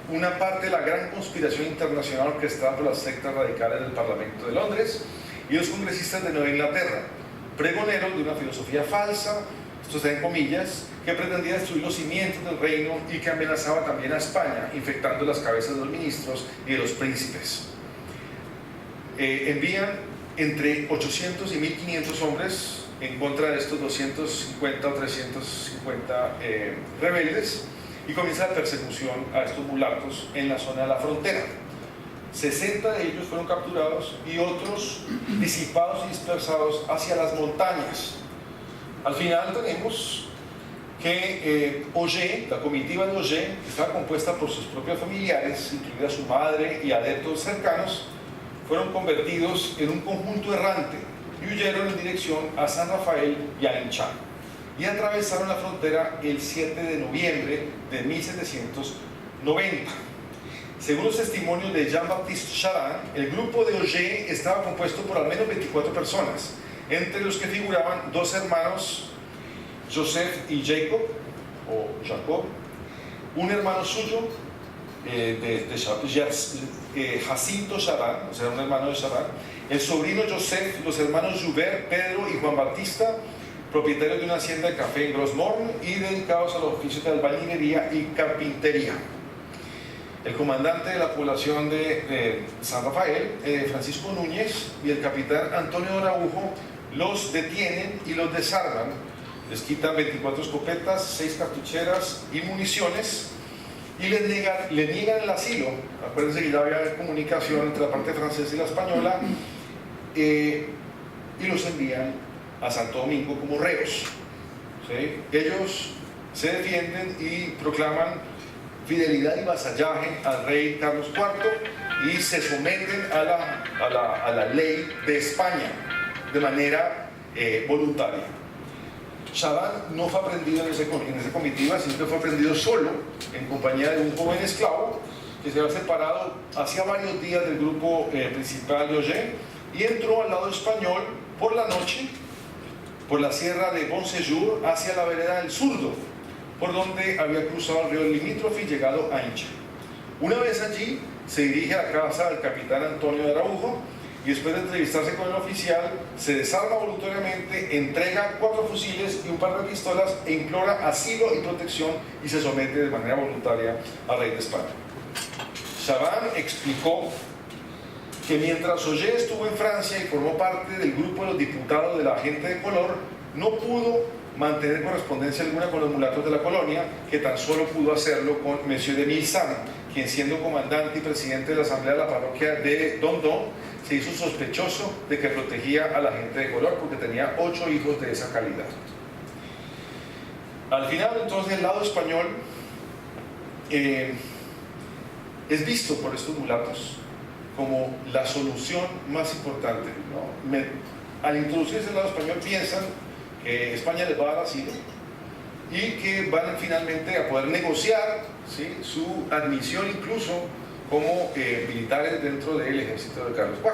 una parte de la gran conspiración internacional orquestada por las sectas radicales del Parlamento de Londres y los congresistas de Nueva Inglaterra, pregoneros de una filosofía falsa, esto está en comillas, que pretendía destruir los cimientos del reino y que amenazaba también a España, infectando las cabezas de los ministros y de los príncipes. Envían entre 800 y 1500 hombres en contra de estos 250 o 350 rebeldes, y comienza la persecución a estos mulatos en la zona de la frontera. 60 de ellos fueron capturados y otros disipados y dispersados hacia las montañas. Al final tenemos que Auger, la comitiva de Auger, estaba compuesta por sus propios familiares, incluida su madre y adeptos cercanos, fueron convertidos en un conjunto errante y huyeron en dirección a San Rafael y a Inchán, y atravesaron la frontera el 7 de noviembre de 1790. Según los testimonios de Jean-Baptiste Chaban, el grupo de Auger estaba compuesto por al menos 24 personas, entre los que figuraban dos hermanos, Joseph y Jacob, un hermano suyo, Jacinto Chaban, o sea, un hermano de Chaban, el sobrino Joseph, los hermanos Joubert, Pedro y Juan Bautista, propietarios de una hacienda de café en Gros-Morne y dedicados a los oficios de albañilería y carpintería. El comandante de la población de San Rafael, Francisco Núñez, y el capitán Antonio Araujo los detienen y los desarman. Les quitan 24 escopetas, 6 cartucheras y municiones, y le niegan el asilo. Acuérdense que ya había comunicación entre la parte francesa y la española, y los envían a Santo Domingo como reos. ¿Sí? Ellos se defienden y proclaman fidelidad y vasallaje al rey Carlos IV y se someten a la ley de España de manera voluntaria. Chaban no fue aprendido en esa comitiva, sino que fue aprendido solo, en compañía de un joven esclavo que se había separado hacía varios días del grupo principal de Auger, y entró al lado español por la noche, por la sierra de Bonsejour, hacia la vereda del Zurdo, por donde había cruzado el río limítrofe y llegado a Incha. Una vez allí, se dirige a la casa del capitán Antonio de Araujo, y después de entrevistarse con el oficial, se desarma voluntariamente, entrega 4 fusiles y un par de pistolas e implora asilo y protección, y se somete de manera voluntaria al rey de España. Chaban explicó que mientras Auger estuvo en Francia y formó parte del grupo de los diputados de la gente de color, no pudo mantener correspondencia alguna con los mulatos de la colonia, que tan solo pudo hacerlo con Monsieur de Milsan, quien, siendo comandante y presidente de la asamblea de la parroquia de Dondon, se hizo sospechoso de que protegía a la gente de color porque tenía 8 hijos de esa calidad. Al final, entonces, el lado español es visto por estos mulatos como la solución más importante, ¿no? Al introducirse el lado español piensan que España les va a dar asilo y que van finalmente a poder negociar, ¿sí?, su admisión incluso como militares dentro del ejército de Carlos IV.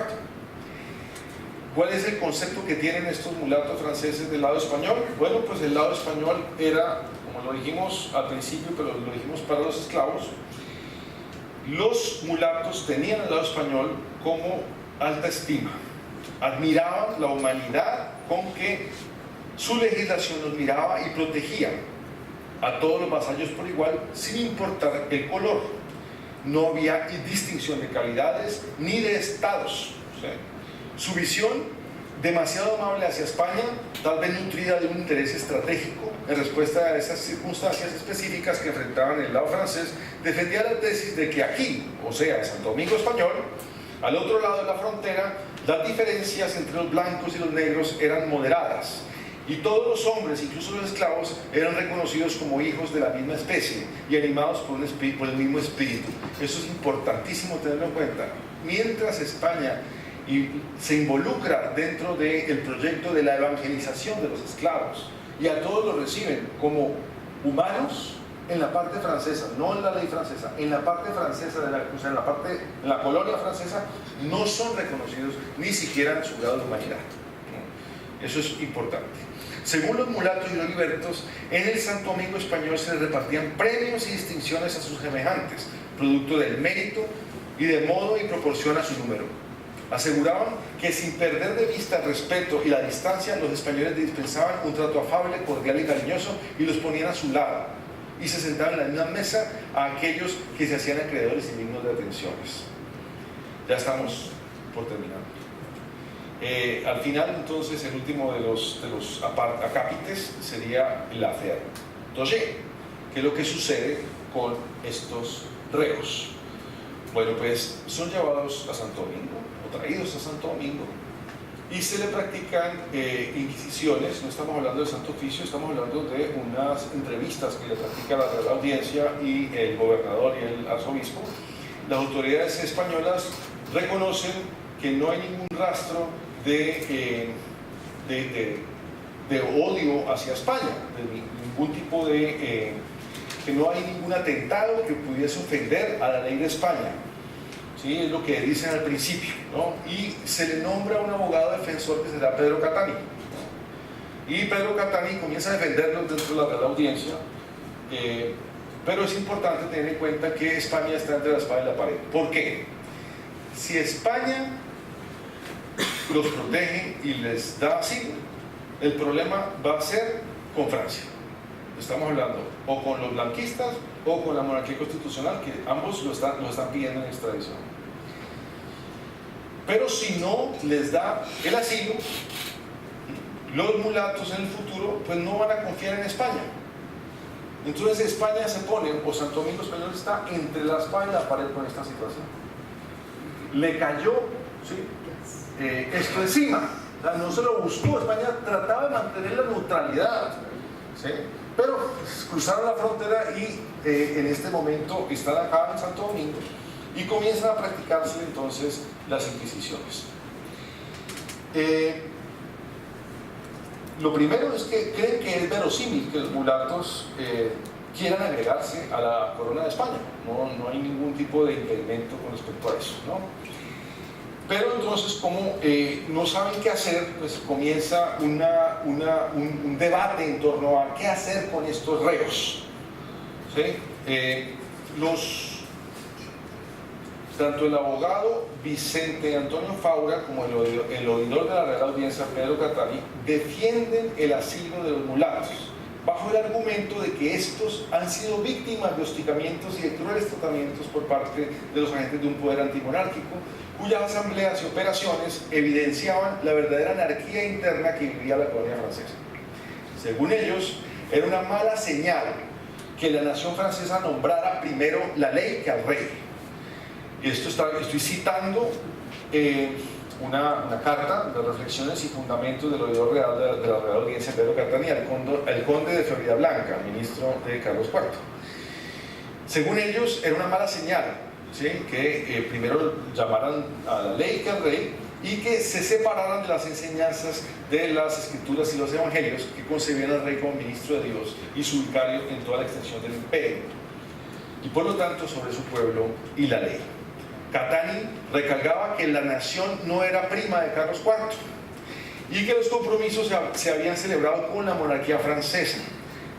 ¿Cuál es el concepto que tienen estos mulatos franceses del lado español? Bueno, pues el lado español era, como lo dijimos al principio, pero lo dijimos para los esclavos, los mulatos tenían al lado español como alta estima, admiraban la humanidad con que su legislación los miraba y protegía a todos los vasallos por igual, sin importar el color. No había distinción de calidades ni de estados. ¿Sí? Su visión, demasiado amable hacia España, tal vez nutrida de un interés estratégico en respuesta a esas circunstancias específicas que enfrentaban el lado francés, defendía la tesis de que aquí, o sea, en Santo Domingo Español, al otro lado de la frontera, las diferencias entre los blancos y los negros eran moderadas, y todos los hombres, incluso los esclavos, eran reconocidos como hijos de la misma especie y animados por el mismo espíritu. Eso es importantísimo tenerlo en cuenta. Mientras España se involucra dentro del proyecto de la evangelización de los esclavos, y a todos los reciben como humanos en la parte francesa, no en la ley francesa, en la parte francesa, en la colonia francesa, no son reconocidos ni siquiera en su grado de humanidad. Eso es importante. Según los mulatos y los libertos, en el Santo Domingo Español se les repartían premios y distinciones a sus semejantes, producto del mérito y de modo y proporción a su número. Aseguraban que, sin perder de vista el respeto y la distancia, los españoles dispensaban un trato afable, cordial y cariñoso, y los ponían a su lado, y se sentaban en la misma mesa a aquellos que se hacían acreedores y dignos de atenciones. Ya estamos por terminar. Al final, entonces, el último de los acápites sería el affaire d'Auger, que es lo que sucede con estos reos. Bueno, pues son llevados a Santo Domingo, o traídos a Santo Domingo, y se le practican inquisiciones. No estamos hablando de Santo Oficio, estamos hablando de unas entrevistas que le practica la Real Audiencia y el gobernador y el arzobispo. Las autoridades españolas reconocen que no hay ningún rastro de odio hacia España, de ningún tipo de... que no hay ningún atentado que pudiese ofender a la ley de España. ¿Sí? Es lo que dicen al principio, ¿no? Y se le nombra un abogado defensor que será Pedro Catani. Y Pedro Catani comienza a defenderlos dentro de la Real Audiencia, pero es importante tener en cuenta que España está entre la espada y la pared. ¿Por qué? Si España los protege y les da asilo, el problema va a ser con Francia. Estamos hablando o con los blanquistas o con la monarquía constitucional, que ambos lo están pidiendo en extradición. Pero si no les da el asilo, los mulatos en el futuro pues no van a confiar en España. Entonces España se pone, o Santo Domingo Español está entre la espada y la pared con esta situación. Le cayó, ¿sí? Esto encima. O sea, no se lo buscó. España trataba de mantener la neutralidad, ¿sí? Pero pues, cruzaron la frontera y en este momento están acá en Santo Domingo y comienzan a practicarse entonces las inquisiciones. Lo primero es que creen que es verosímil que los mulatos quieran agregarse a la corona de España. No hay ningún tipo de impedimento con respecto a eso, ¿no? Pero entonces, como no saben qué hacer, pues comienza un debate en torno a qué hacer con estos reos. ¿Sí? Tanto el abogado Vicente Antonio Faura como el oidor de la Real Audiencia, Pedro Catani, defienden el asilo de los mulatos, bajo el argumento de que estos han sido víctimas de hostigamientos y de crueles tratamientos por parte de los agentes de un poder antimonárquico, cuyas asambleas y operaciones evidenciaban la verdadera anarquía interna que vivía la colonia francesa. Según ellos, era una mala señal que la nación francesa nombrara primero la ley que al rey. Y esto estoy citando una carta de reflexiones y fundamentos del oidor real de la Real Audiencia, Pedro Catani, al conde de Floridablanca, ministro de Carlos IV. Según ellos, era una mala señal, ¿sí? Que primero llamaran a la ley que al rey y que se separaran de las enseñanzas de las escrituras y los evangelios, que concebían al rey como ministro de Dios y su vicario en toda la extensión del imperio, y por lo tanto sobre su pueblo y la ley. Catani recalcaba que la nación no era prima de Carlos IV y que los compromisos se habían celebrado con la monarquía francesa,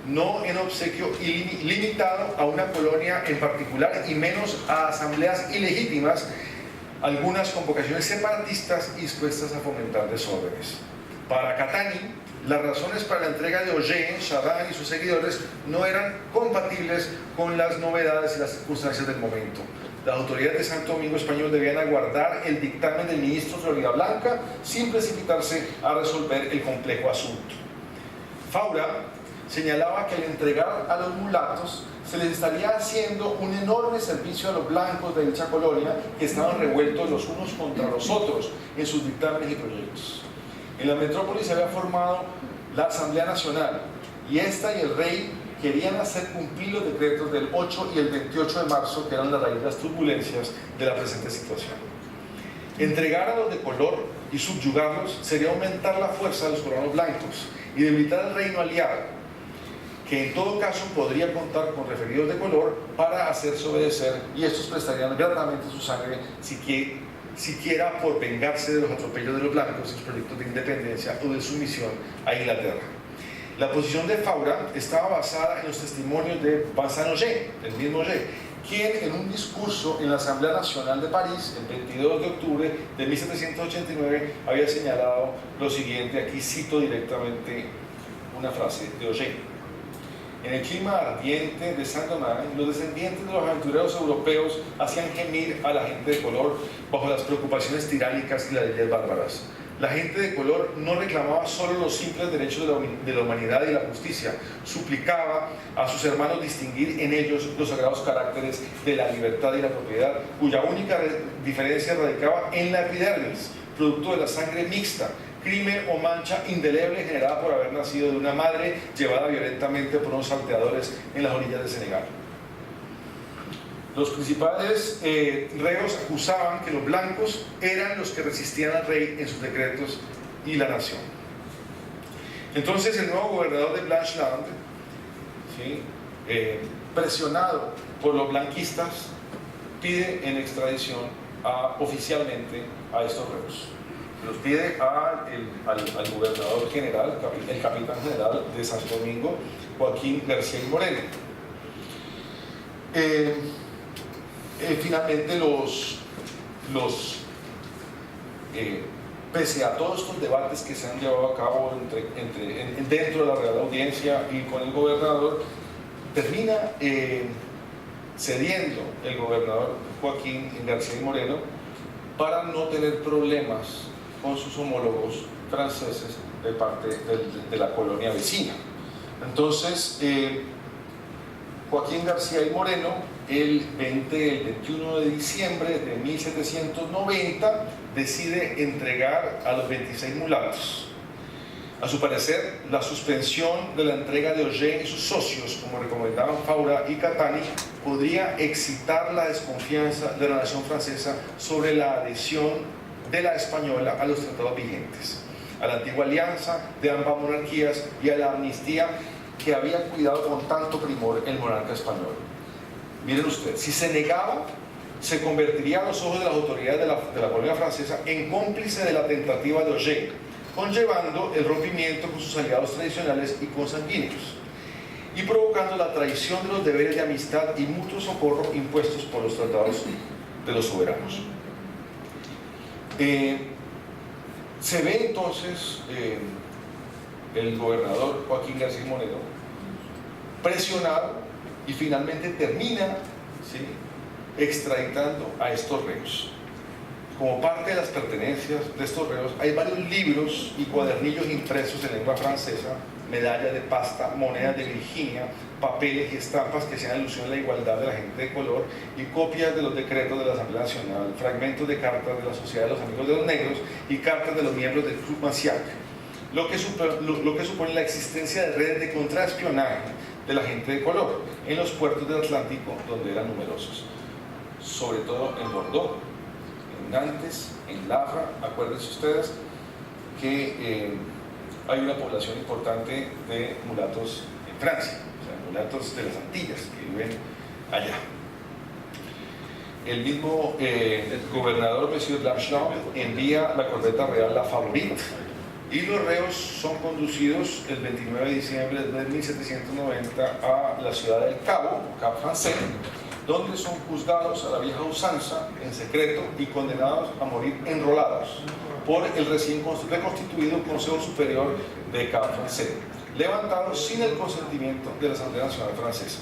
no en obsequio limitado a una colonia en particular y menos a asambleas ilegítimas, algunas convocaciones separatistas dispuestas a fomentar desórdenes. Para Catani, las razones para la entrega de Auger, Chardin y sus seguidores no eran compatibles con las novedades y las circunstancias del momento. Las autoridades de Santo Domingo Español debían aguardar el dictamen del ministro Floridablanca sin precipitarse a resolver el complejo asunto. Faura señalaba que al entregar a los mulatos se les estaría haciendo un enorme servicio a los blancos de dicha colonia, que estaban revueltos los unos contra los otros en sus dictámenes y proyectos. En la metrópoli se había formado la Asamblea Nacional y esta y el rey querían hacer cumplir los decretos del 8 y el 28 de marzo, que eran la raíz de las turbulencias de la presente situación. Entregar a los de color y subyugarlos sería aumentar la fuerza de los colonos blancos y debilitar al reino aliado, que en todo caso podría contar con referidos de color para hacerse obedecer, y estos prestarían gratamente su sangre siquiera por vengarse de los atropellos de los blancos y sus proyectos de independencia o de sumisión a Inglaterra. La posición de Faura estaba basada en los testimonios de Vincent Auger, el mismo Auger, quien en un discurso en la Asamblea Nacional de París, el 22 de octubre de 1789, había señalado lo siguiente. Aquí cito directamente una frase de Auger: en el clima ardiente de Saint-Domingue, los descendientes de los aventureros europeos hacían gemir a la gente de color bajo las preocupaciones tiránicas y las leyes bárbaras. La gente de color no reclamaba solo los simples derechos de la humanidad y la justicia, suplicaba a sus hermanos distinguir en ellos los sagrados caracteres de la libertad y la propiedad, cuya única diferencia radicaba en la epidermis, producto de la sangre mixta, crimen o mancha indeleble generada por haber nacido de una madre llevada violentamente por unos salteadores en las orillas de Senegal. Los principales reos acusaban que los blancos eran los que resistían al rey en sus decretos y la nación. Entonces el nuevo gobernador de Blanchland, ¿sí?, presionado por los blanquistas, pide en extradición oficialmente a estos reos. Los pide al gobernador general, el capitán general de Santo Domingo, Joaquín García y Moreno. Finalmente pese a todos estos debates que se han llevado a cabo dentro de la Real Audiencia y con el gobernador, termina cediendo el gobernador Joaquín García y Moreno para no tener problemas con sus homólogos franceses de parte de la colonia vecina. Entonces, Joaquín García y Moreno, el 21 de diciembre de 1790, decide entregar a los 26 mulatos. A su parecer, la suspensión de la entrega de Auger y sus socios, como recomendaban Faura y Catani, podría excitar la desconfianza de la nación francesa sobre la adhesión de la española a los tratados vigentes, a la antigua alianza de ambas monarquías y a la amnistía que había cuidado con tanto primor el monarca español. Miren ustedes, si se negaba, se convertiría a los ojos de las autoridades de la colonia francesa en cómplice de la tentativa de Auger, conllevando el rompimiento con sus aliados tradicionales y consanguíneos, y provocando la traición de los deberes de amistad y mutuo socorro impuestos por los tratados de los soberanos. Se ve entonces el gobernador Joaquín García Moreno presionado y finalmente termina, ¿sí?, extraditando a estos reos. Como parte de las pertenencias de estos reos hay varios libros y cuadernillos impresos en lengua francesa, medallas de pasta, monedas de Virginia, papeles y estampas que hacían alusión a la igualdad de la gente de color y copias de los decretos de la Asamblea Nacional, fragmentos de cartas de la Sociedad de los Amigos de los Negros y cartas de los miembros del Club Massiac, lo que supone la existencia de redes de contraespionaje de la gente de color en los puertos del Atlántico, donde eran numerosos, sobre todo en Bordeaux, en Nantes, en Havre. Acuérdense ustedes que hay una población importante de mulatos en Francia, o sea, mulatos de las Antillas que viven allá. El mismo gobernador Monsieur Blanchard envía la corbeta real La Favorite, y los reos son conducidos el 29 de diciembre de 1790 a la ciudad del Cabo, Cap Français, donde son juzgados a la vieja usanza en secreto y condenados a morir enrolados por el recién reconstituido Consejo Superior de Cap Français, levantados sin el consentimiento de la Asamblea Nacional Francesa.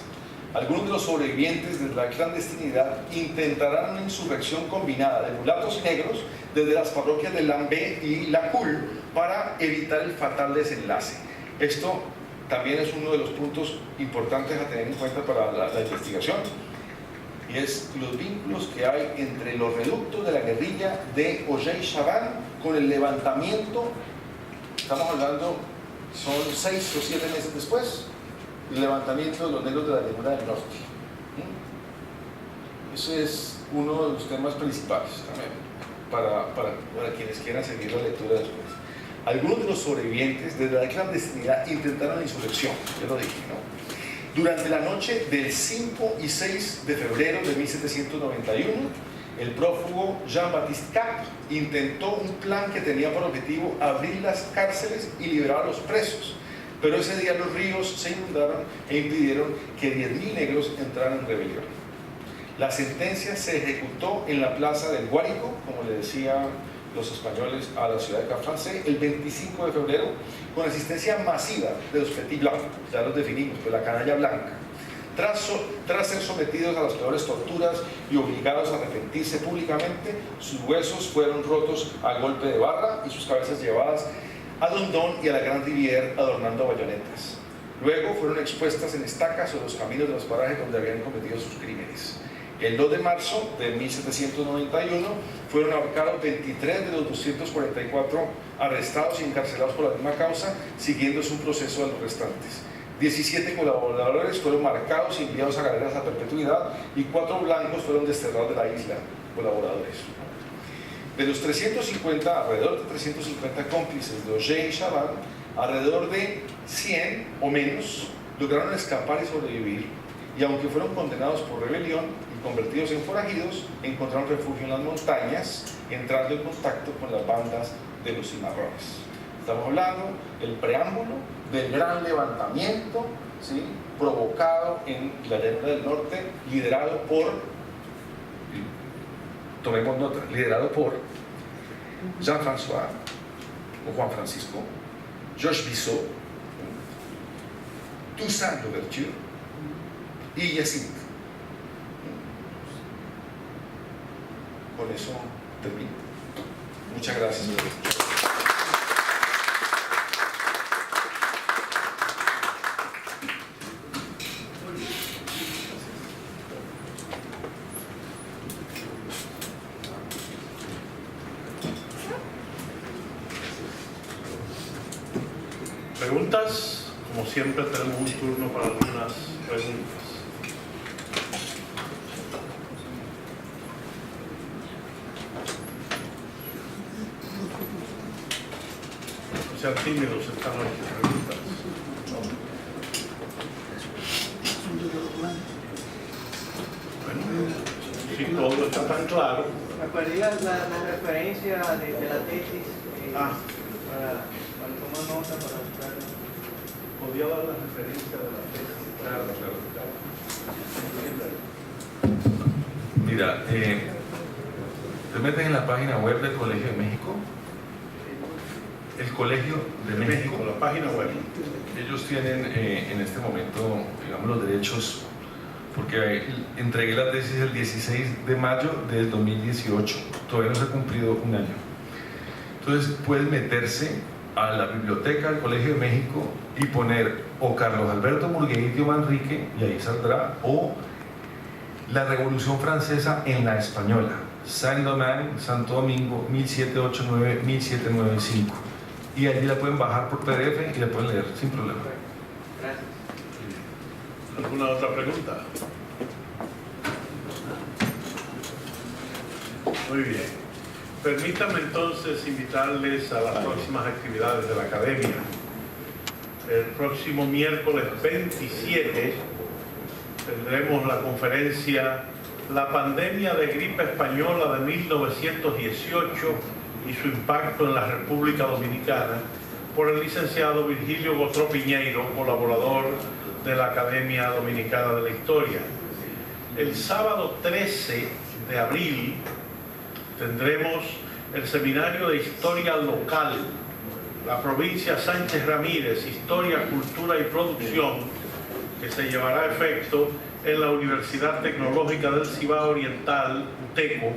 Algunos de los sobrevivientes de la clandestinidad intentarán una insurrección combinada de mulatos y negros desde las parroquias de Lambé y La Coule para evitar el fatal desenlace. Esto también es uno de los puntos importantes a tener en cuenta para la investigación, y es los vínculos que hay entre los reductos de la guerrilla de Auger y Chaban con el levantamiento. Estamos hablando, son 6 o 7 meses después, el levantamiento de los negros de la llanura del norte. Ese es uno de los temas principales también para quienes quieran seguir la lectura después. Algunos de los sobrevivientes desde la clandestinidad intentaron la insurrección, ya lo dije, ¿no? Durante la noche del 5 y 6 de febrero de 1791, el prófugo Jean-Baptiste Cap intentó un plan que tenía por objetivo abrir las cárceles y liberar a los presos, pero ese día los ríos se inundaron e impidieron que 10.000 negros entraran en rebelión. La sentencia se ejecutó en la plaza del Guárico, como le decían los españoles a la ciudad de Cap Français, el 25 de febrero, con asistencia masiva de los Petit Blancs, ya los definimos, pues la canalla blanca, Tras ser sometidos a las peores torturas y obligados a arrepentirse públicamente, sus huesos fueron rotos a golpe de barra y sus cabezas llevadas a Dondon y a la Gran Rivière adornando bayonetas. Luego fueron expuestas en estacas sobre los caminos de los parajes donde habían cometido sus crímenes. El 2 de marzo de 1791 fueron ahorcados 23 de los 244 arrestados y encarcelados por la misma causa, siguiéndose un proceso de los restantes. 17 colaboradores fueron marcados y enviados a galeras a perpetuidad y 4 blancos fueron desterrados de la isla, colaboradores. De los alrededor de 350 cómplices de Auger y Chaban, alrededor de 100 o menos lograron escapar y sobrevivir, y aunque fueron condenados por rebelión y convertidos en forajidos, encontraron refugio en las montañas, entrando en contacto con las bandas de los cimarrones. Estamos hablando del preámbulo del gran levantamiento, ¿sí?, provocado en la Irlanda del Norte, liderado por, tomemos nota, liderado por Jean-François o Juan Francisco, Georges Bissot, Toussaint Louverture y Hyacinthe. Con eso termino. Muchas gracias. ¿Preguntas? Como siempre tenemos un turno para algunas preguntas. No sean tímidos esta noche, preguntas. Bueno, si todo está tan claro. ¿Me podrías la referencia de la tesis para tomar nota para buscar? ¿Podría dar la referencia de la tesis? Claro. Mira, te metes en la página web del Colegio de México. El Colegio de México, la página web. ellos tienen en este momento, digamos, los derechos, porque entregué la tesis el 16 de mayo del 2018, todavía no se ha cumplido un año. Entonces puedes meterse a la biblioteca del Colegio de México y poner o Carlos Alberto Murgueritio Manrique, y ahí saldrá, o la Revolución Francesa en la Española, Saint-Domingue, Santo Domingo, 1789-1795, y allí la pueden bajar por PDF y la pueden leer sin problema. Gracias. ¿Alguna otra pregunta? Muy bien. Permítanme entonces invitarles a las próximas actividades de la Academia. El próximo miércoles 27 tendremos la conferencia La pandemia de gripe española de 1918 y su impacto en la República Dominicana, por el licenciado Virgilio Gotró Piñeiro, colaborador de la Academia Dominicana de la Historia. El sábado 13 de abril tendremos el Seminario de Historia Local, la provincia Sánchez Ramírez, Historia, Cultura y Producción, que se llevará a efecto en la Universidad Tecnológica del Cibao Oriental, UTECO,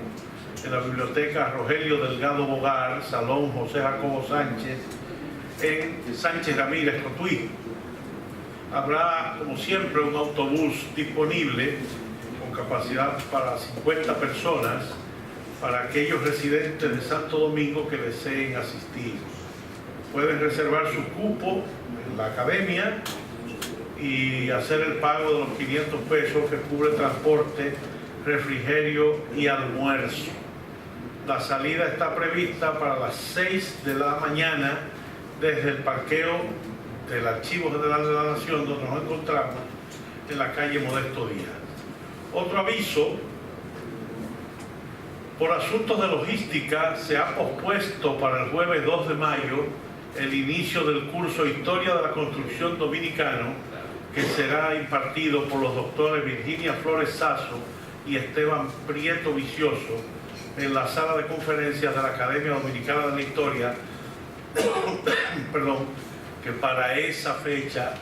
en la Biblioteca Rogelio Delgado Bogar, Salón José Jacobo Sánchez, en Sánchez Ramírez, Cotuí. Habrá, como siempre, un autobús disponible con capacidad para 50 personas para aquellos residentes de Santo Domingo que deseen asistir. Pueden reservar su cupo en la academia y hacer el pago de los 500 pesos que cubre transporte, refrigerio y almuerzo. La salida está prevista para las 6 de la mañana desde el parqueo del Archivo General de la Nación, donde nos encontramos en la calle Modesto Díaz. Otro aviso: por asuntos de logística se ha pospuesto para el jueves 2 de mayo el inicio del curso Historia de la Construcción Dominicano, que será impartido por los doctores Virginia Flores Sasso y Esteban Prieto Vicioso en la sala de conferencias de la Academia Dominicana de la Historia, perdón, que para esa fecha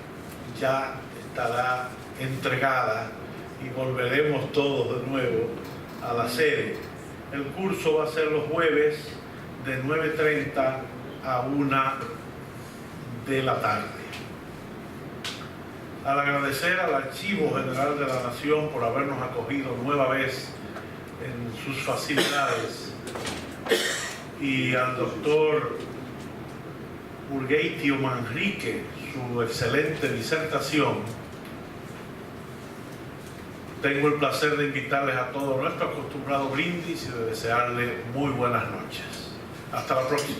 ya estará entregada y volveremos todos de nuevo a la sede. El curso va a ser los jueves de 9:30 a 1 de la tarde. Al agradecer al Archivo General de la Nación por habernos acogido nueva vez en sus facilidades y al doctor Urgeitio Manrique su excelente disertación, tengo el placer de invitarles a todos a nuestro acostumbrado brindis y de desearles muy buenas noches. Hasta la próxima.